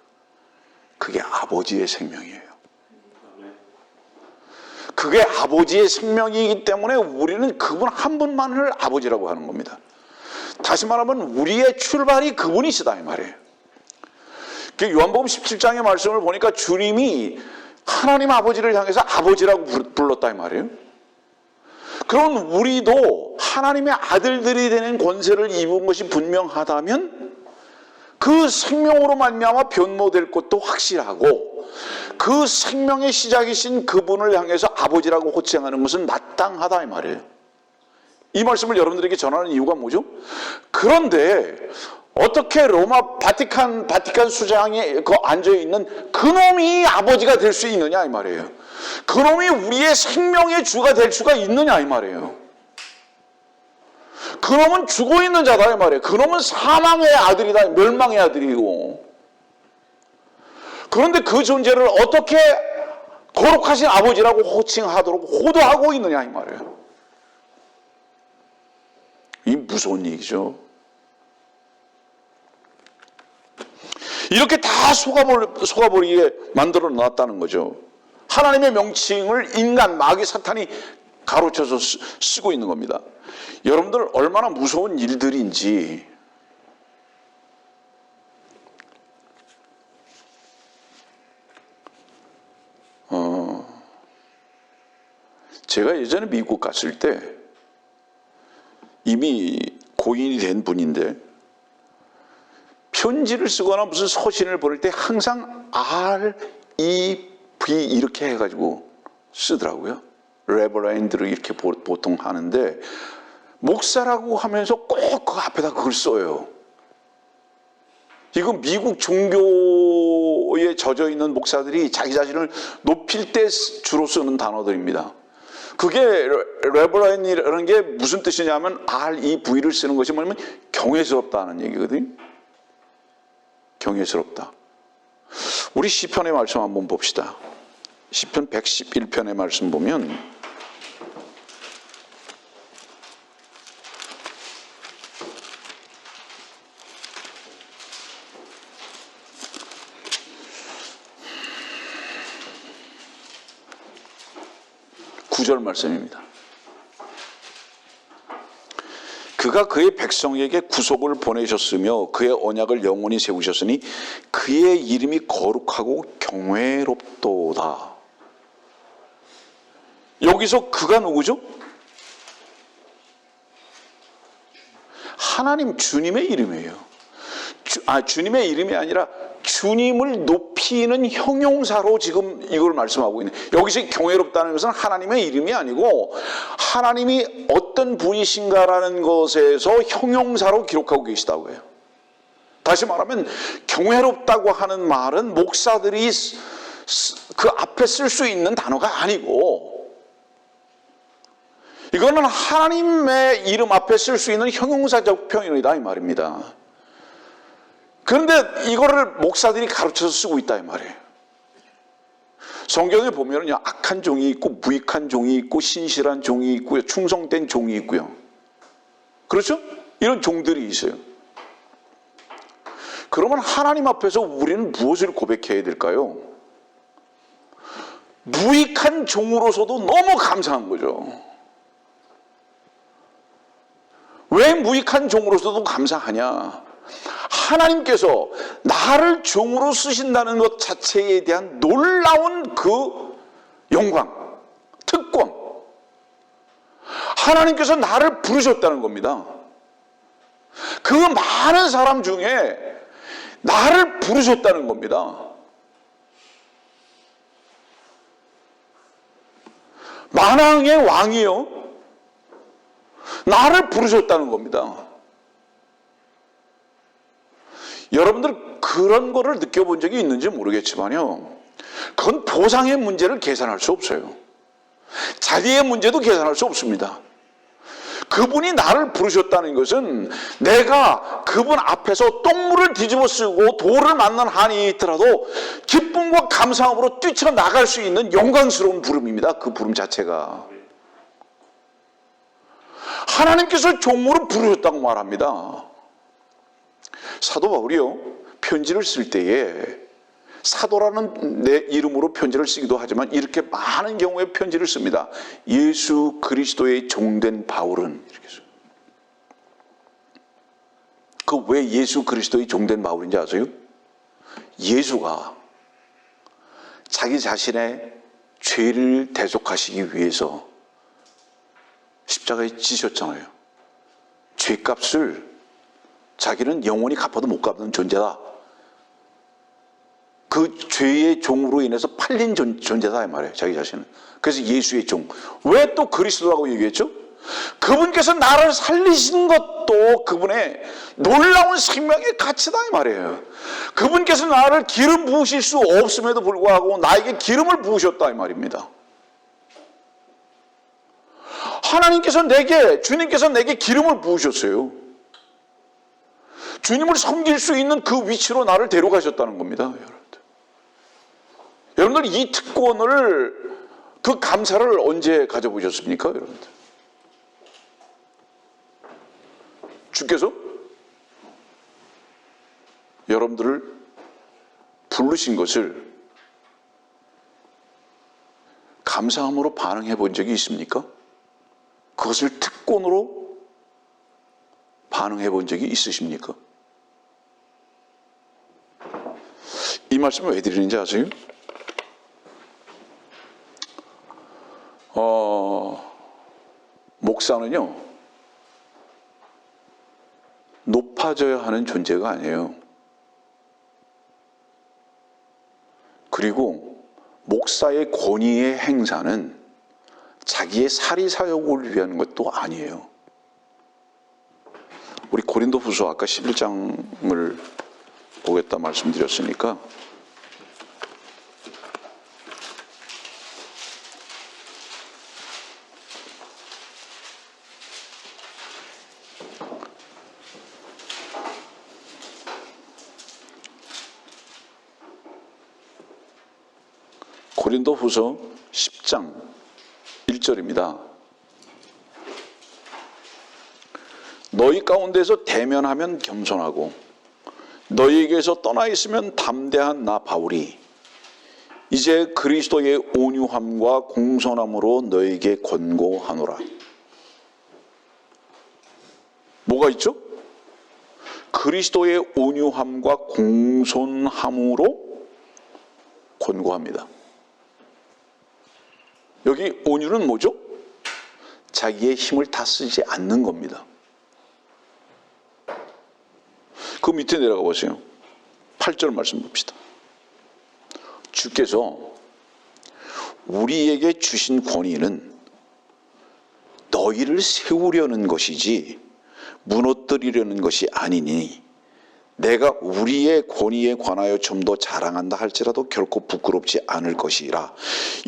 그게 아버지의 생명이에요. 그게 아버지의 생명이기 때문에 우리는 그분 한 분만을 아버지라고 하는 겁니다. 다시 말하면 우리의 출발이 그분이시다 이 말이에요. 요한복음 17장의 말씀을 보니까 주님이 하나님 아버지를 향해서 아버지라고 불렀다 이 말이에요. 그럼 우리도 하나님의 아들들이 되는 권세를 입은 것이 분명하다면 그 생명으로 말미암아 변모될 것도 확실하고, 그 생명의 시작이신 그분을 향해서 아버지라고 호칭하는 것은 마땅하다 이 말이에요. 이 말씀을 여러분들에게 전하는 이유가 뭐죠? 그런데 어떻게 로마 바티칸 수장에 앉아있는 그놈이 아버지가 될 수 있느냐 이 말이에요. 그놈이 우리의 생명의 주가 될 수가 있느냐 이 말이에요. 그놈은 죽어 있는 자다 이 말이에요. 그놈은 사망의 아들이다, 멸망의 아들이고. 그런데 그 존재를 어떻게 거룩하신 아버지라고 호칭하도록 호도하고 있느냐 이 말이에요. 이 무서운 얘기죠. 이렇게 다 속아버리게 만들어 놨다는 거죠. 하나님의 명칭을 인간, 마귀, 사탄이 가로쳐서 쓰고 있는 겁니다. 여러분들 얼마나 무서운 일들인지 제가 예전에 미국 갔을 때 이미 고인이 된 분인데 편지를 쓰거나 무슨 서신을 보낼 때 항상 R.E.V 이렇게 해가지고 쓰더라고요. 레버랜드로 이렇게 보통 하는데 목사라고 하면서 꼭 그 앞에다 그걸 써요. 이건 미국 종교에 젖어 있는 목사들이 자기 자신을 높일 때 주로 쓰는 단어들입니다. 그게 레버랜드라는 게 무슨 뜻이냐면 R.E.V를 쓰는 것이 뭐냐면 경외스럽다는 얘기거든요. 경외스럽다. 우리 시편의 말씀 한번 봅시다. 시편 111편의 말씀 보면 구절 말씀입니다. 그가 그의 백성에게 구속을 보내셨으며 그의 언약을 영원히 세우셨으니 그의 이름이 거룩하고 경외롭도다. 여기서 그가 누구죠? 하나님 주님의 이름이에요. 주님의 이름이 아니라 주님을 높이는 형용사로 지금 이걸 말씀하고 있는. 여기서 경외롭다는 것은 하나님의 이름이 아니고 하나님이 어떤 분이신가라는 것에서 형용사로 기록하고 계시다고 해요. 다시 말하면 경외롭다고 하는 말은 목사들이 그 앞에 쓸 수 있는 단어가 아니고 이거는 하나님의 이름 앞에 쓸 수 있는 형용사적 표현이다 이 말입니다. 그런데 이거를 목사들이 가르쳐서 쓰고 있다 이 말이에요. 성경에 보면은요, 악한 종이 있고 무익한 종이 있고 신실한 종이 있고요, 충성된 종이 있고요. 그렇죠? 이런 종들이 있어요. 그러면 하나님 앞에서 우리는 무엇을 고백해야 될까요? 무익한 종으로서도 너무 감사한 거죠. 왜 무익한 종으로서도 감사하냐? 하나님께서 나를 종으로 쓰신다는 것 자체에 대한 놀라운 그 영광, 특권. 하나님께서 나를 부르셨다는 겁니다. 그 많은 사람 중에 나를 부르셨다는 겁니다. 만왕의 왕이요, 나를 부르셨다는 겁니다. 여러분들 그런 거를 느껴본 적이 있는지 모르겠지만요, 그건 보상의 문제를 계산할 수 없어요. 자리의 문제도 계산할 수 없습니다. 그분이 나를 부르셨다는 것은 내가 그분 앞에서 똥물을 뒤집어 쓰고 돌을 맞는 한이 있더라도 기쁨과 감사함으로 뛰쳐나갈 수 있는 영광스러운 부름입니다. 그 부름 자체가. 하나님께서 종으로 부르셨다고 말합니다. 사도 바울이요, 편지를 쓸 때에 사도라는 내 이름으로 편지를 쓰기도 하지만 이렇게 많은 경우에 편지를 씁니다. 예수 그리스도의 종된 바울은, 이렇게 써요. 그 왜 예수 그리스도의 종된 바울인지 아세요? 예수가 자기 자신의 죄를 대속하시기 위해서 십자가에 지셨잖아요. 죄값을 자기는 영원히 갚아도 못 갚는 존재다. 그 죄의 종으로 인해서 팔린 존재다 이 말이에요, 자기 자신은. 그래서 예수의 종. 왜 또 그리스도라고 얘기했죠? 그분께서 나를 살리신 것도 그분의 놀라운 생명의 가치다 이 말이에요. 그분께서 나를 기름 부으실 수 없음에도 불구하고 나에게 기름을 부으셨다 이 말입니다. 하나님께서 주님께서 내게 기름을 부으셨어요. 주님을 섬길 수 있는 그 위치로 나를 데려가셨다는 겁니다. 여러분들 이 특권을, 그 감사를 언제 가져보셨습니까? 여러분들, 주께서 여러분들을 부르신 것을 감사함으로 반응해 본 적이 있습니까? 그것을 특권으로 반응해 본 적이 있으십니까? 이 말씀을 왜 드리는지 아세요? 목사는요, 높아져야 하는 존재가 아니에요. 그리고 목사의 권위의 행사는 자기의 사리사욕을 위한 것도 아니에요. 우리 고린도후서 아까 11장을 보겠다 말씀드렸으니까 고린도후서 10장 1절입니다. 너희 가운데서 대면하면 겸손하고 너희에게서 떠나 있으면 담대한 나 바울이 이제 그리스도의 온유함과 공손함으로 너희에게 권고하노라. 뭐가 있죠? 그리스도의 온유함과 공손함으로 권고합니다. 여기 온유는 뭐죠? 자기의 힘을 다 쓰지 않는 겁니다. 그 밑에 내려가 보세요. 8절 말씀 봅시다. 주께서 우리에게 주신 권위는 너희를 세우려는 것이지 무너뜨리려는 것이 아니니 내가 우리의 권위에 관하여 좀 더 자랑한다 할지라도 결코 부끄럽지 않을 것이라.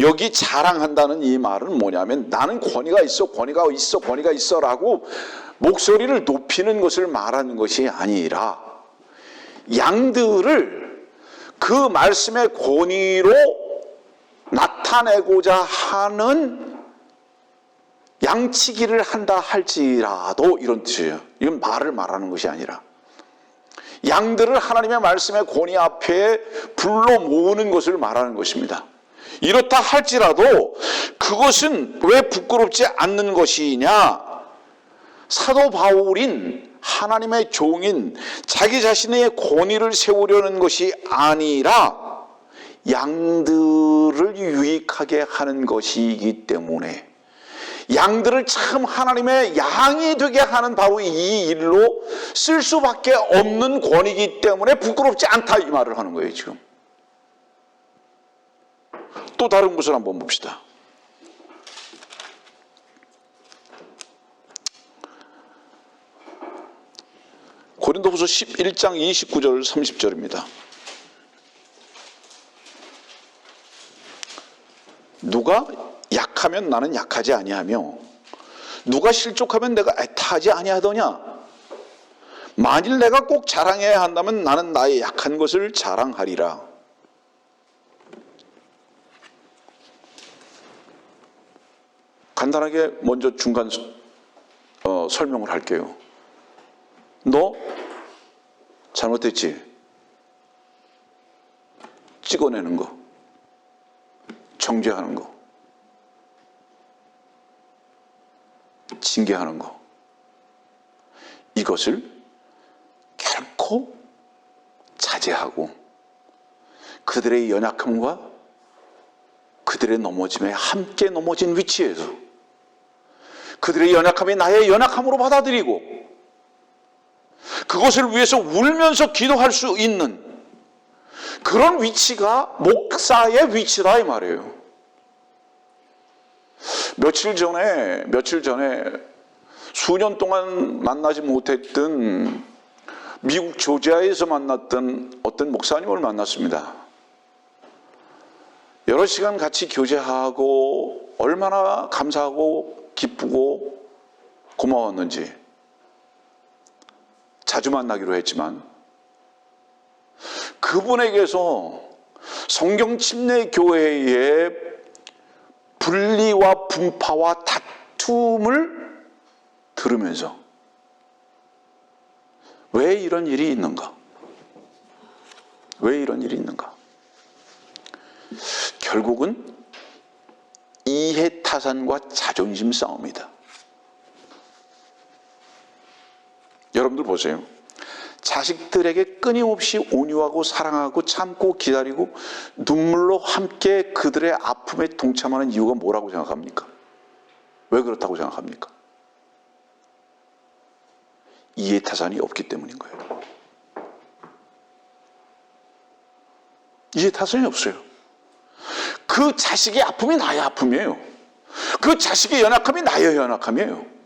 여기 자랑한다는 이 말은 뭐냐면 나는 권위가 있어, 권위가 있어, 권위가 있어 라고 목소리를 높이는 것을 말하는 것이 아니라 양들을 그 말씀의 권위로 나타내고자 하는 양치기를 한다 할지라도, 이런 뜻이에요. 이건 말을 말하는 것이 아니라 양들을 하나님의 말씀의 권위 앞에 불러 모으는 것을 말하는 것입니다. 이렇다 할지라도 그것은 왜 부끄럽지 않는 것이냐? 사도 바울인 하나님의 종인 자기 자신의 권위를 세우려는 것이 아니라 양들을 유익하게 하는 것이기 때문에, 양들을 참 하나님의 양이 되게 하는 바로 이 일로 쓸 수밖에 없는 권위이기 때문에 부끄럽지 않다, 이 말을 하는 거예요. 지금 또 다른 것을 한번 봅시다. 고린도후서 11장 29절 30절입니다. 누가 약하면 나는 약하지 아니하며 누가 실족하면 내가 애타하지 아니하더냐? 만일 내가 꼭 자랑해야 한다면 나는 나의 약한 것을 자랑하리라. 간단하게 먼저 중간 설명을 할게요. 너 잘못했지? 찍어내는 거, 정죄하는 거, 징계하는 거, 이것을 결코 자제하고 그들의 연약함과 그들의 넘어짐에 함께 넘어진 위치에서 그들의 연약함이 나의 연약함으로 받아들이고 그것을 위해서 울면서 기도할 수 있는 그런 위치가 목사의 위치다, 이 말이에요. 며칠 전에 수년 동안 만나지 못했던 미국 조지아에서 만났던 어떤 목사님을 만났습니다. 여러 시간 같이 교제하고 얼마나 감사하고 기쁘고 고마웠는지 자주 만나기로 했지만, 그분에게서 성경 침례 교회의 분리와 분파와 다툼을 들으면서 왜 이런 일이 있는가? 왜 이런 일이 있는가? 결국은 이해타산과 자존심 싸움이다. 여러분들 보세요. 자식들에게 끊임없이 온유하고 사랑하고 참고 기다리고 눈물로 함께 그들의 아픔에 동참하는 이유가 뭐라고 생각합니까? 왜 그렇다고 생각합니까? 이해타산이 없기 때문인 거예요. 이해타산이 없어요. 그 자식의 아픔이 나의 아픔이에요. 그 자식의 연약함이 나의 연약함이에요.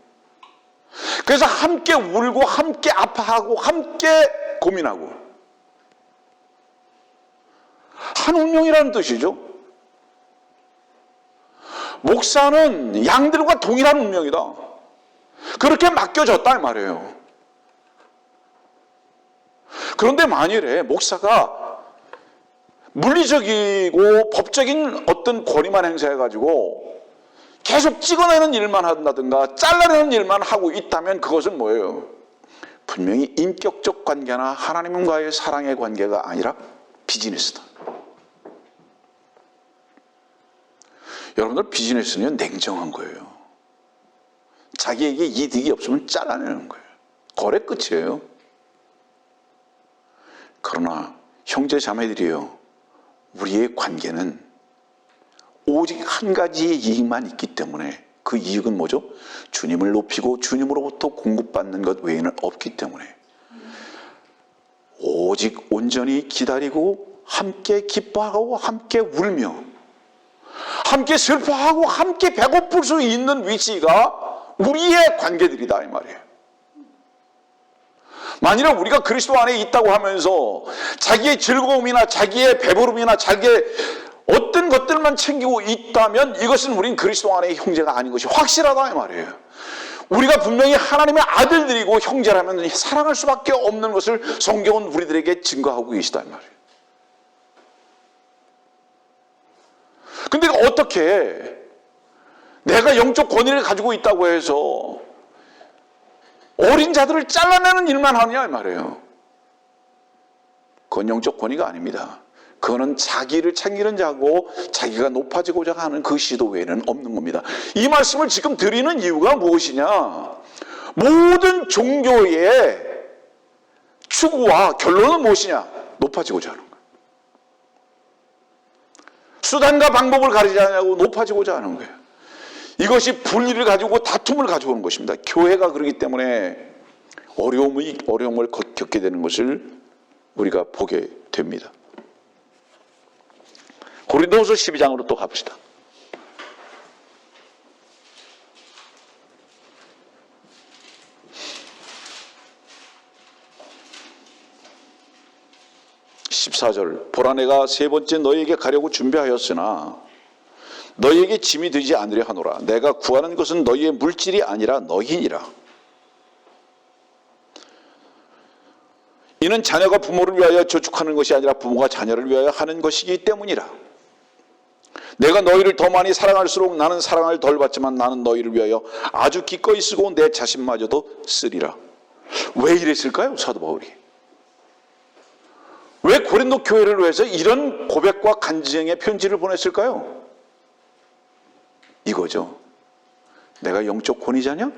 그래서 함께 울고 함께 아파하고 함께 고민하고 한 운명이라는 뜻이죠. 목사는 양들과 동일한 운명이다. 그렇게 맡겨졌다, 이 말이에요. 그런데 만일에 목사가 물리적이고 법적인 어떤 권위만 행사해가지고 계속 찍어내는 일만 한다든가 잘라내는 일만 하고 있다면 그것은 뭐예요? 분명히 인격적 관계나 하나님과의 사랑의 관계가 아니라 비즈니스다. 여러분들 비즈니스는 냉정한 거예요. 자기에게 이득이 없으면 잘라내는 거예요. 거래 끝이에요. 그러나 형제 자매들이요, 우리의 관계는 오직 한 가지의 이익만 있기 때문에, 그 이익은 뭐죠? 주님을 높이고 주님으로부터 공급받는 것 외에는 없기 때문에 오직 온전히 기다리고 함께 기뻐하고 함께 울며 함께 슬퍼하고 함께 배고플 수 있는 위치가 우리의 관계들이다, 이 말이에요. 만일에 우리가 그리스도 안에 있다고 하면서 자기의 즐거움이나 자기의 배부름이나 자기의 어떤 것들만 챙기고 있다면 이것은 우린 그리스도 안의 형제가 아닌 것이 확실하다, 이 말이에요. 우리가 분명히 하나님의 아들들이고 형제라면 사랑할 수밖에 없는 것을 성경은 우리들에게 증거하고 계시다, 이 말이에요. 어떻게 내가 영적 권위를 가지고 있다고 해서 어린 자들을 잘라내는 일만 하느냐 이 말이에요. 그건 영적 권위가 아닙니다. 그거는 자기를 챙기는 자고 자기가 높아지고자 하는 그 시도 외에는 없는 겁니다. 이 말씀을 지금 드리는 이유가 무엇이냐? 모든 종교의 추구와 결론은 무엇이냐? 높아지고자 하는 거예요. 수단과 방법을 가리지 않냐고 높아지고자 하는 거예요. 이것이 분리를 가지고 다툼을 가져오는 것입니다. 교회가 그렇기 때문에 어려움을 겪게 되는 것을 우리가 보게 됩니다. 고린도후서 12장으로 또 가봅시다. 보라 내가 세 번째 너희에게 가려고 준비하였으나 너희에게 짐이 되지 않으려 하노라. 내가 구하는 것은 너희의 물질이 아니라 너희니라. 이는 자녀가 부모를 위하여 저축하는 것이 아니라 부모가 자녀를 위하여 하는 것이기 때문이라. 내가 너희를 더 많이 사랑할수록 나는 사랑을 덜 받지만 나는 너희를 위하여 아주 기꺼이 쓰고 내 자신마저도 쓰리라. 왜 이랬을까요? 사도 바울이. 왜 고린도 교회를 위해서 이런 고백과 간증의 편지를 보냈을까요? 이거죠. 내가 영적 권위자냐?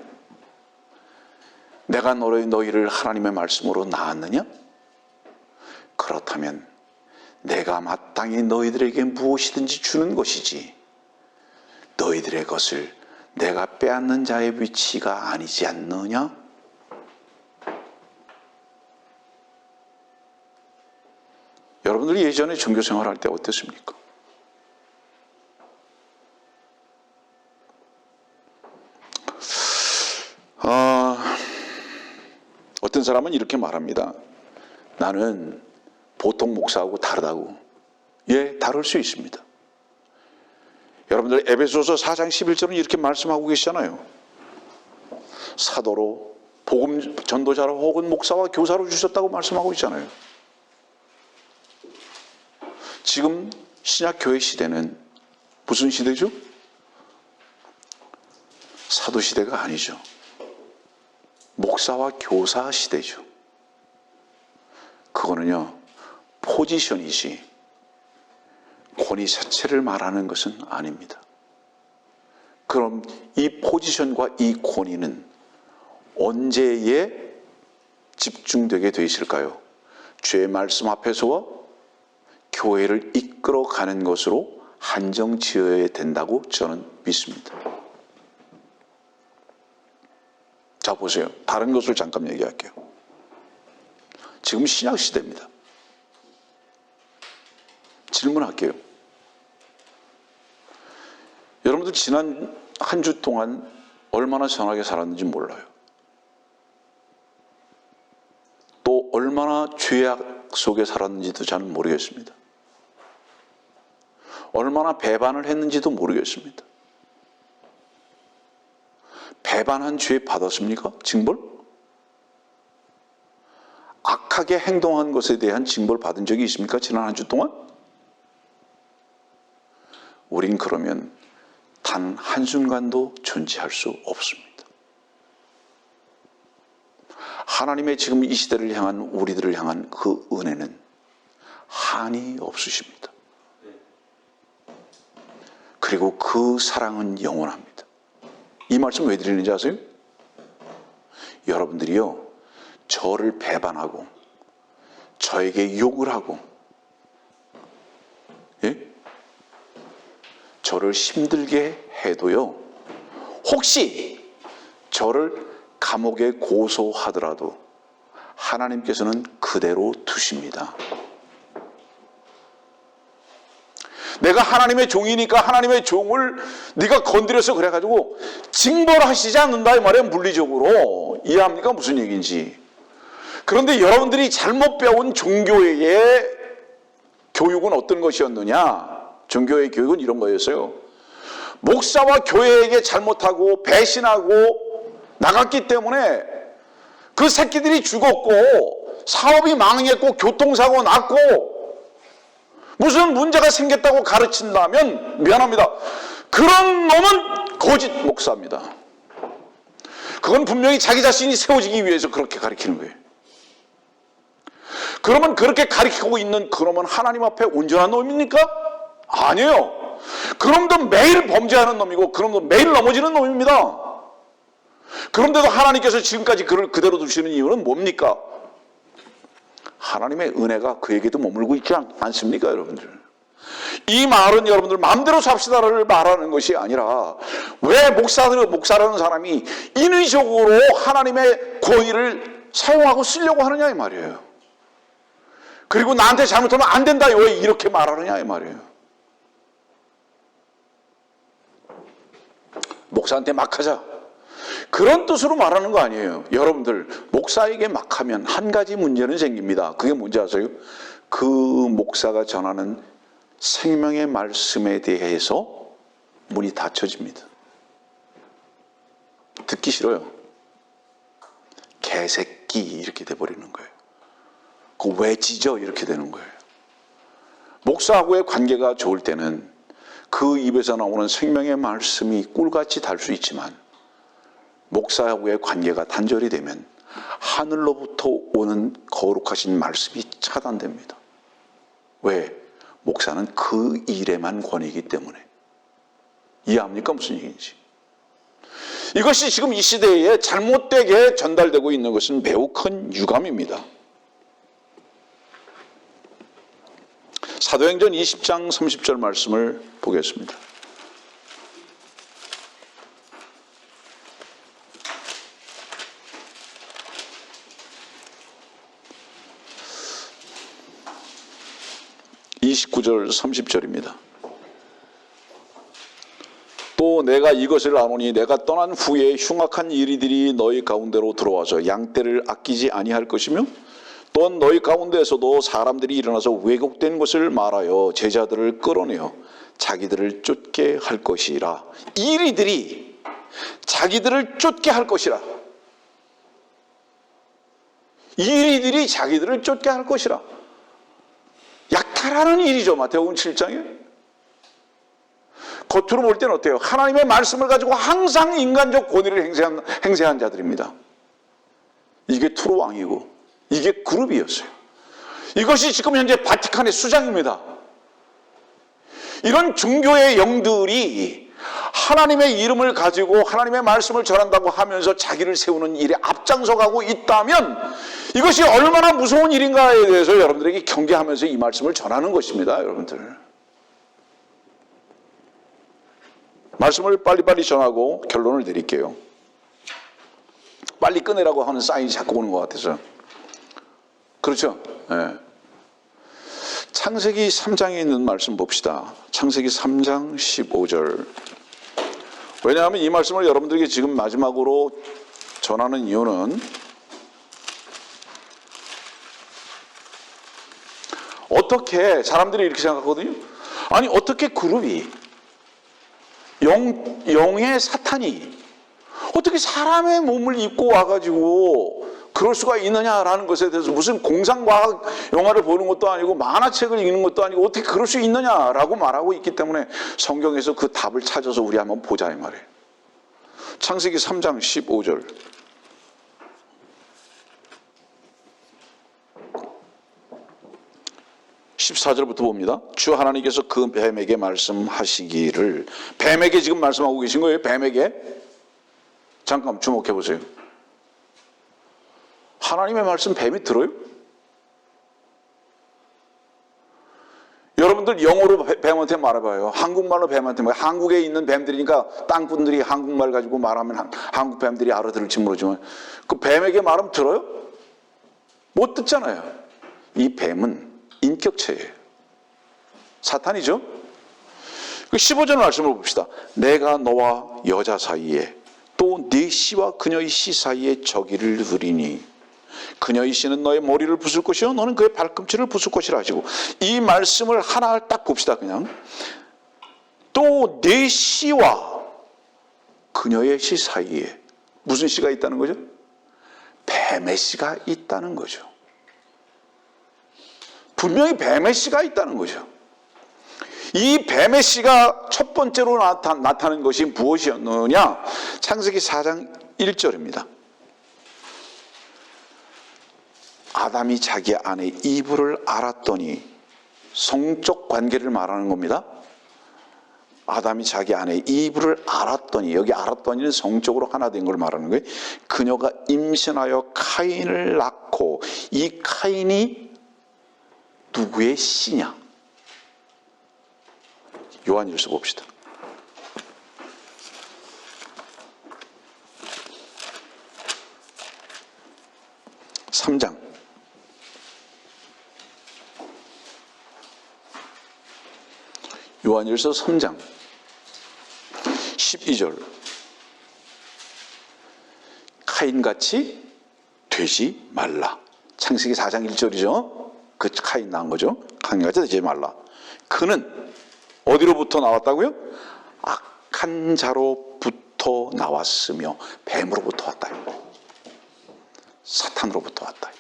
내가 너희를 하나님의 말씀으로 낳았느냐? 그렇다면 내가 마땅히 너희들에게 무엇이든지 주는 것이지 너희들의 것을 내가 빼앗는 자의 위치가 아니지 않느냐? 여러분들이 예전에 종교 생활할 때 어땠습니까? 어떤 사람은 이렇게 말합니다. 나는 보통 목사하고 다르다고. 예, 다를 수 있습니다. 여러분들 에베소서 4장 11절은 이렇게 말씀하고 계시잖아요. 사도로, 복음 전도자로 혹은 목사와 교사로 주셨다고 말씀하고 있잖아요. 지금 신약 교회 시대는 무슨 시대죠? 사도 시대가 아니죠. 목사와 교사 시대죠. 그거는요, 포지션이지 권위 자체를 말하는 것은 아닙니다. 그럼 이 포지션과 이 권위는 언제에 집중되게 되어 있을까요? 주의 말씀 앞에서와 교회를 이끌어가는 것으로 한정 지어야 된다고 저는 믿습니다. 자, 보세요. 다른 것을 잠깐 얘기할게요. 지금 신약 시대입니다. 질문할게요. 여러분들 지난 한 주 동안 얼마나 선하게 살았는지 몰라요. 또 얼마나 죄악 속에 살았는지도 저는 모르겠습니다. 얼마나 배반을 했는지도 모르겠습니다. 배반한 죄 받았습니까? 징벌? 악하게 행동한 것에 대한 징벌 받은 적이 있습니까? 지난 한 주 동안? 우린 그러면 단 한순간도 존재할 수 없습니다. 하나님의 지금 이 시대를 향한 우리들을 향한 그 은혜는 한이 없으십니다. 그리고 그 사랑은 영원합니다. 이 말씀 왜 드리는지 아세요? 여러분들이요, 저를 배반하고 저에게 욕을 하고, 예? 저를 힘들게 해도요, 혹시 저를 감옥에 고소하더라도 하나님께서는 그대로 두십니다. 내가 하나님의 종이니까 하나님의 종을 네가 건드려서 그래가지고 징벌하시지 않는다 이 말이에요. 물리적으로. 이해합니까? 무슨 얘기인지. 그런데 여러분들이 잘못 배운 종교의 교육은 어떤 것이었느냐? 종교의 교육은 이런 거였어요. 목사와 교회에게 잘못하고 배신하고 나갔기 때문에 그 새끼들이 죽었고 사업이 망했고 교통사고 났고 무슨 문제가 생겼다고 가르친다면 미안합니다. 그런 놈은 거짓 목사입니다. 그건 분명히 자기 자신이 세워지기 위해서 그렇게 가르치는 거예요. 그러면 그렇게 가르치고 있는 그놈은 하나님 앞에 온전한 놈입니까? 아니에요. 그놈도 매일 범죄하는 놈이고 그놈도 매일 넘어지는 놈입니다. 그런데도 하나님께서 지금까지 그를 그대로 두시는 이유는 뭡니까? 하나님의 은혜가 그에게도 머물고 있지 않습니까, 여러분들? 이 말은 여러분들 마음대로 삽시다를 말하는 것이 아니라 왜 목사라는 사람이 인위적으로 하나님의 권위를 사용하고 쓰려고 하느냐 이 말이에요. 그리고 나한테 잘못하면 안 된다 왜 이렇게 말하느냐 이 말이에요. 목사한테 막 하자. 그런 뜻으로 말하는 거 아니에요. 여러분들 목사에게 막 하면 한 가지 문제는 생깁니다. 그게 뭔지 아세요? 그 목사가 전하는 생명의 말씀에 대해서 문이 닫혀집니다. 듣기 싫어요. 개새끼 이렇게 돼버리는 거예요. 그 왜 짖어 이렇게 되는 거예요. 목사하고의 관계가 좋을 때는 그 입에서 나오는 생명의 말씀이 꿀같이 달 수 있지만 목사하고의 관계가 단절이 되면 하늘로부터 오는 거룩하신 말씀이 차단됩니다. 왜? 목사는 그 일에만 권이기 때문에. 이해합니까? 무슨 얘기인지. 이것이 지금 이 시대에 잘못되게 전달되고 있는 것은 매우 큰 유감입니다. 사도행전 20장 30절 말씀을 보겠습니다. (29절) (30절입니다) 또 내가 이것을 아노니 내가 떠난 후에 흉악한 이리들이 너희 가운데로 들어와서 양떼를 아끼지 아니할 것이며 또한 너희 가운데에서도 사람들이 일어나서 왜곡된 것을 말하여 제자들을 끌어내어 자기들을 쫓게 할 것이라. 이리들이 자기들을 쫓게 할 것이라. 이리들이 자기들을 쫓게 할 것이라. 약탈하는 일이죠. 마태복음 7장에. 겉으로 볼 때는 어때요? 하나님의 말씀을 가지고 항상 인간적 권위를 행세한 자들입니다. 이게 투로 왕이고 이게 그룹이었어요. 이것이 지금 현재 바티칸의 수장입니다. 이런 종교의 영들이 하나님의 이름을 가지고 하나님의 말씀을 전한다고 하면서 자기를 세우는 일에 앞장서가고 있다면 이것이 얼마나 무서운 일인가에 대해서 여러분들에게 경계하면서 이 말씀을 전하는 것입니다. 여러분들. 말씀을 빨리빨리 전하고 결론을 드릴게요. 빨리 끝내라고 하는 사인이 자꾸 오는 것 같아서. 그렇죠? 네. 창세기 3장에 있는 말씀 봅시다. 창세기 3장 15절. 왜냐하면 이 말씀을 여러분들에게 지금 마지막으로 전하는 이유는 어떻게 사람들이 이렇게 생각하거든요. 아니 어떻게 그룹이 영의 사탄이 어떻게 사람의 몸을 입고 와가지고 그럴 수가 있느냐라는 것에 대해서 무슨 공상과학 영화를 보는 것도 아니고 만화책을 읽는 것도 아니고 어떻게 그럴 수 있느냐라고 말하고 있기 때문에 성경에서 그 답을 찾아서 우리 한번 보자 이 말이에요. 창세기 3장 15절. (14절부터) 봅니다. 주 하나님께서 그 뱀에게 말씀하시기를. 뱀에게 지금 말씀하고 계신 거예요. 뱀에게. 잠깐 주목해 보세요. 하나님의 말씀 뱀이 들어요? 여러분들 영어로 뱀한테 말해봐요. 한국말로 뱀한테 말해봐요. 한국에 있는 뱀들이니까 땅분들이 한국말 가지고 말하면 한국 뱀들이 알아들을지 모르지만 그 뱀에게 말하면 들어요? 못 듣잖아요. 이 뱀은 인격체예요. 사탄이죠. 15절 말씀을 봅시다. 내가 너와 여자 사이에 또 네 씨와 그녀의 씨 사이에 적이를 두리니 그녀의 씨는 너의 머리를 부술 것이요 너는 그의 발꿈치를 부술 것이라 하시고, 이 말씀을 하나 딱 봅시다. 그냥 또 네 씨와 그녀의 씨 사이에 무슨 씨가 있다는 거죠? 뱀의 씨가 있다는 거죠. 분명히 뱀의 씨가 있다는 거죠. 이 뱀의 씨가 첫 번째로 나타난 것이 무엇이었느냐? 창세기 4장 1절입니다. 아담이 자기 아내 이브를 알았더니, 성적 관계를 말하는 겁니다. 아담이 자기 아내 이브를 알았더니, 여기 알았더니는 성적으로 하나 된 걸 말하는 거예요. 그녀가 임신하여 카인을 낳고, 이 카인이 누구의 씨냐? 요한일서 봅시다. (3장) 요한일서 3장 12절. 카인같이 되지 말라. 창세기 4장 1절이죠. 그 카인 낳은 거죠. 카인같이 되지 말라. 그는 어디로부터 나왔다고요? 악한 자로부터 나왔으며 뱀으로부터 왔다. 사탄으로부터 왔다.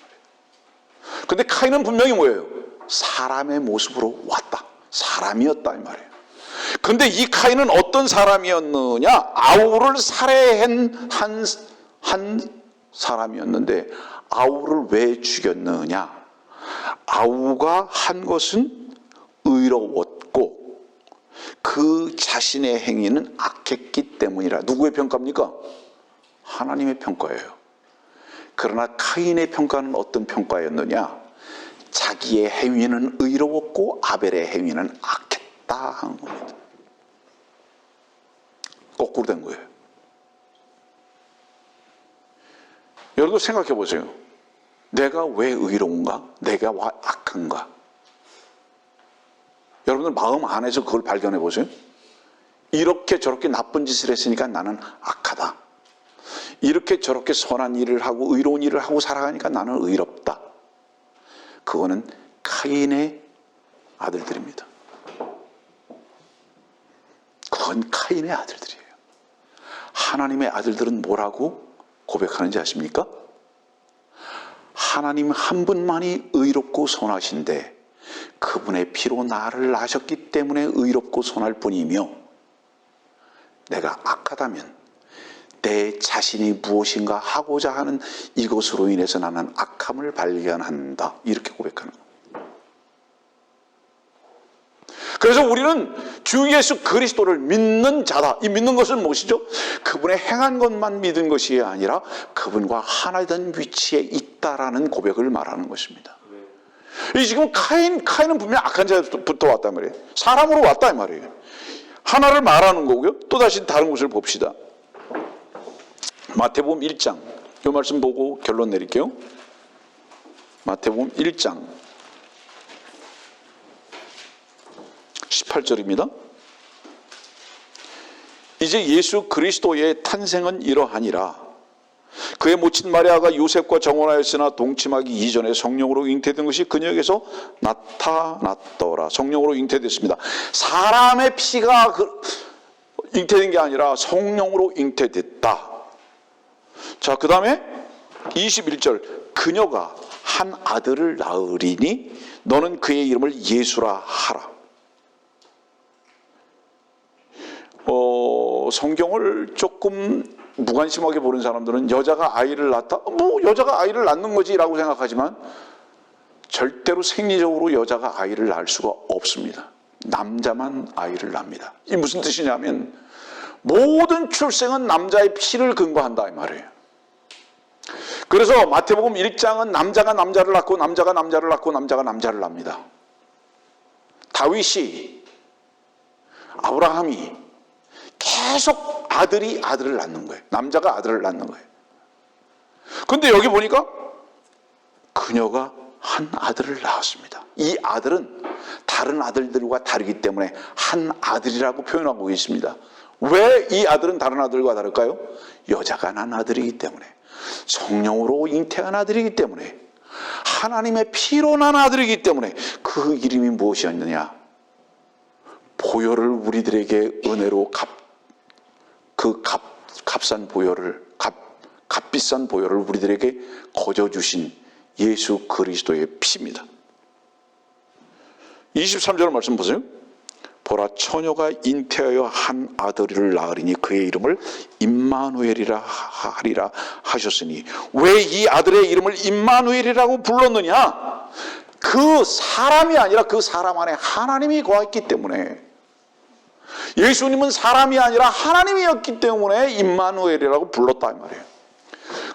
근데 카인은 분명히 뭐예요? 사람의 모습으로 왔다. 사람이었다 이 말이에요. 근데 이 카인은 어떤 사람이었느냐? 아우를 살해한 한 사람이었는데, 아우를 왜 죽였느냐? 아우가 한 것은 의로웠고 그 자신의 행위는 악했기 때문이라. 누구의 평가입니까? 하나님의 평가예요. 그러나 카인의 평가는 어떤 평가였느냐? 자기의 행위는 의로웠고 아벨의 행위는 악했다 하는 겁니다. 거꾸로 된 거예요. 여러분 생각해 보세요. 내가 왜 의로운가? 내가 왜 악한가? 여러분들 마음 안에서 그걸 발견해 보세요. 이렇게 저렇게 나쁜 짓을 했으니까 나는 악하다. 이렇게 저렇게 선한 일을 하고 의로운 일을 하고 살아가니까 나는 의롭다. 그거는 카인의 아들들입니다. 그건 카인의 아들들이에요. 하나님의 아들들은 뭐라고 고백하는지 아십니까? 하나님 한 분만이 의롭고 선하신데 그분의 피로 나를 낳으셨기 때문에 의롭고 선할 뿐이며, 내가 악하다면 내 자신이 무엇인가 하고자 하는 이것으로 인해서 나는 악함을 발견한다. 이렇게 고백하는 겁니다. 그래서 우리는 주 예수 그리스도를 믿는 자다. 이 믿는 것은 무엇이죠? 그분의 행한 것만 믿은 것이 아니라 그분과 하나 된 위치에 있다라는 고백을 말하는 것입니다. 이 지금 카인은 분명 악한 자부터 왔단 말이에요. 사람으로 왔다 이 말이에요. 하나를 말하는 거고요. 또 다시 다른 곳을 봅시다. 마태복음 1장. 이 말씀 보고 결론 내릴게요. 마태복음 1장 18절입니다. 이제 예수 그리스도의 탄생은 이러하니라. 그의 모친 마리아가 요셉과 정혼하였으나 동침하기 이전에 성령으로 잉태된 것이 그녀에게서 나타났더라. 성령으로 잉태됐습니다. 사람의 피가 잉태된 게 아니라 성령으로 잉태됐다. 자, 그 다음에 21절. 그녀가 한 아들을 낳으리니 너는 그의 이름을 예수라 하라. 성경을 조금 무관심하게 보는 사람들은 여자가 아이를 낳다? 여자가 아이를 낳는 거지 라고 생각하지만 절대로 생리적으로 여자가 아이를 낳을 수가 없습니다. 남자만 아이를 낳습니다. 이 무슨 뜻이냐면 모든 출생은 남자의 피를 근거한다 이 말이에요. 그래서 마태복음 1장은 남자가 남자를 낳고 남자가 남자를 낳고 남자가 남자를 낳습니다. 다윗이, 아브라함이 계속 아들이 아들을 낳는 거예요. 남자가 아들을 낳는 거예요. 그런데 여기 보니까 그녀가 한 아들을 낳았습니다. 이 아들은 다른 아들들과 다르기 때문에 한 아들이라고 표현하고 있습니다. 왜 이 아들은 다른 아들과 다를까요? 여자가 난 아들이기 때문에, 성령으로 잉태한 아들이기 때문에, 하나님의 피로 난 아들이기 때문에. 그 이름이 무엇이었느냐? 보혈을 우리들에게 은혜로 값싼 보혈을, 값비싼 보혈을 우리들에게 거저 주신 예수 그리스도의 피입니다. 23절 말씀 보세요. 보라 처녀가 잉태하여 한 아들을 낳으리니 그의 이름을 임마누엘이라 하리라 하셨으니 왜 이 아들의 이름을 임마누엘이라고 불렀느냐? 그 사람이 아니라 그 사람 안에 하나님이 거했기 때문에, 예수님은 사람이 아니라 하나님이었기 때문에 임마누엘이라고 불렀다 이 말이에요.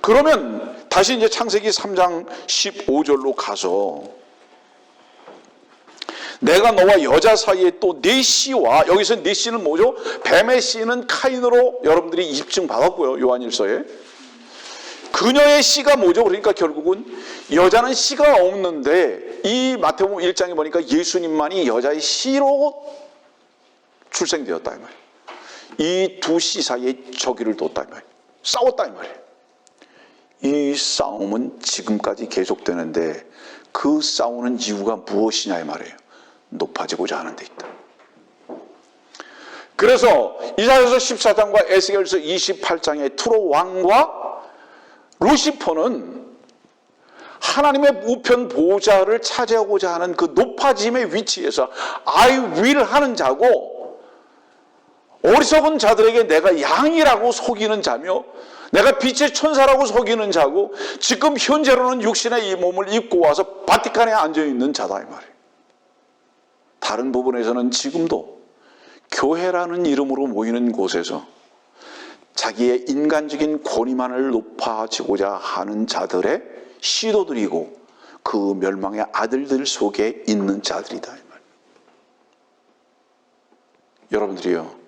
그러면 다시 이제 창세기 3장 15절로 가서 내가 너와 여자 사이에 또 네 씨와, 여기서 네 씨는 뭐죠? 뱀의 씨는 카인으로 여러분들이 입증 받았고요, 요한일서에. 그녀의 씨가 뭐죠? 그러니까 결국은 여자는 씨가 없는데 이 마태복음 1장에 보니까 예수님만이 여자의 씨로 출생되었다 이 말이에요. 이 두 씨 사이에 저기를 뒀다 이 말이에요. 싸웠다 이 말이에요. 이 싸움은 지금까지 계속되는데 그 싸우는 이유가 무엇이냐 이 말이에요. 높아지고자 하는 데 있다. 그래서 이사야서 14장과 에스겔서 28장의 투로 왕과 루시퍼는 하나님의 우편 보좌를 차지하고자 하는 그 높아짐의 위치에서 I will 하는 자고, 어리석은 자들에게 내가 양이라고 속이는 자며 내가 빛의 천사라고 속이는 자고, 지금 현재로는 육신의 이 몸을 입고 와서 바티칸에 앉아있는 자다 이 말이에요. 다른 부분에서는 지금도 교회라는 이름으로 모이는 곳에서 자기의 인간적인 권위만을 높아지고자 하는 자들의 시도들이고 그 멸망의 아들들 속에 있는 자들이다 이 말이에요. 여러분들이요,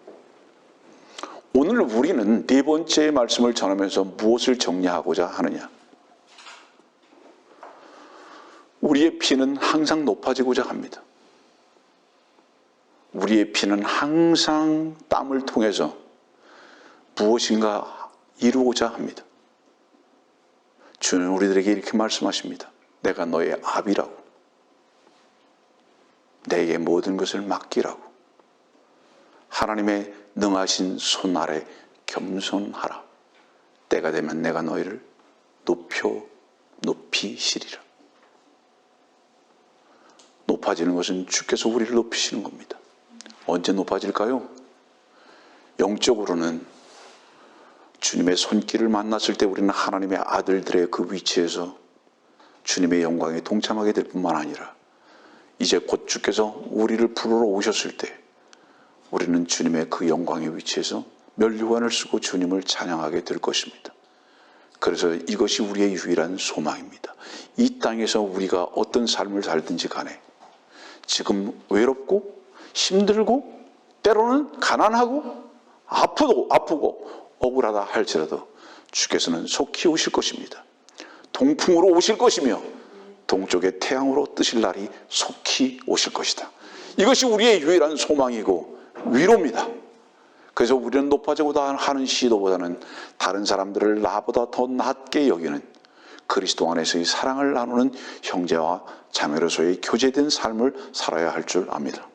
오늘 우리는 네 번째 말씀을 전하면서 무엇을 정리하고자 하느냐? 우리의 피는 항상 높아지고자 합니다. 우리의 피는 항상 땀을 통해서 무엇인가 이루고자 합니다. 주는 우리들에게 이렇게 말씀하십니다. 내가 너의 아비라고, 내게 모든 것을 맡기라고, 하나님의 능하신 손 아래 겸손하라. 때가 되면 내가 너희를 높이시리라. 높아지는 것은 주께서 우리를 높이시는 겁니다. 언제 높아질까요? 영적으로는 주님의 손길을 만났을 때 우리는 하나님의 아들들의 그 위치에서 주님의 영광에 동참하게 될 뿐만 아니라 이제 곧 주께서 우리를 부르러 오셨을 때 우리는 주님의 그 영광의 위치에서 면류관을 쓰고 주님을 찬양하게 될 것입니다. 그래서 이것이 우리의 유일한 소망입니다. 이 땅에서 우리가 어떤 삶을 살든지 간에 지금 외롭고 힘들고 때로는 가난하고 아프고 억울하다 할지라도 주께서는 속히 오실 것입니다. 동풍으로 오실 것이며 동쪽의 태양으로 뜨실 날이 속히 오실 것이다. 이것이 우리의 유일한 소망이고 위로입니다. 그래서 우리는 높아지고자 하는 시도보다는 다른 사람들을 나보다 더 낮게 여기는 그리스도 안에서의 사랑을 나누는 형제와 자매로서의 교제된 삶을 살아야 할 줄 압니다.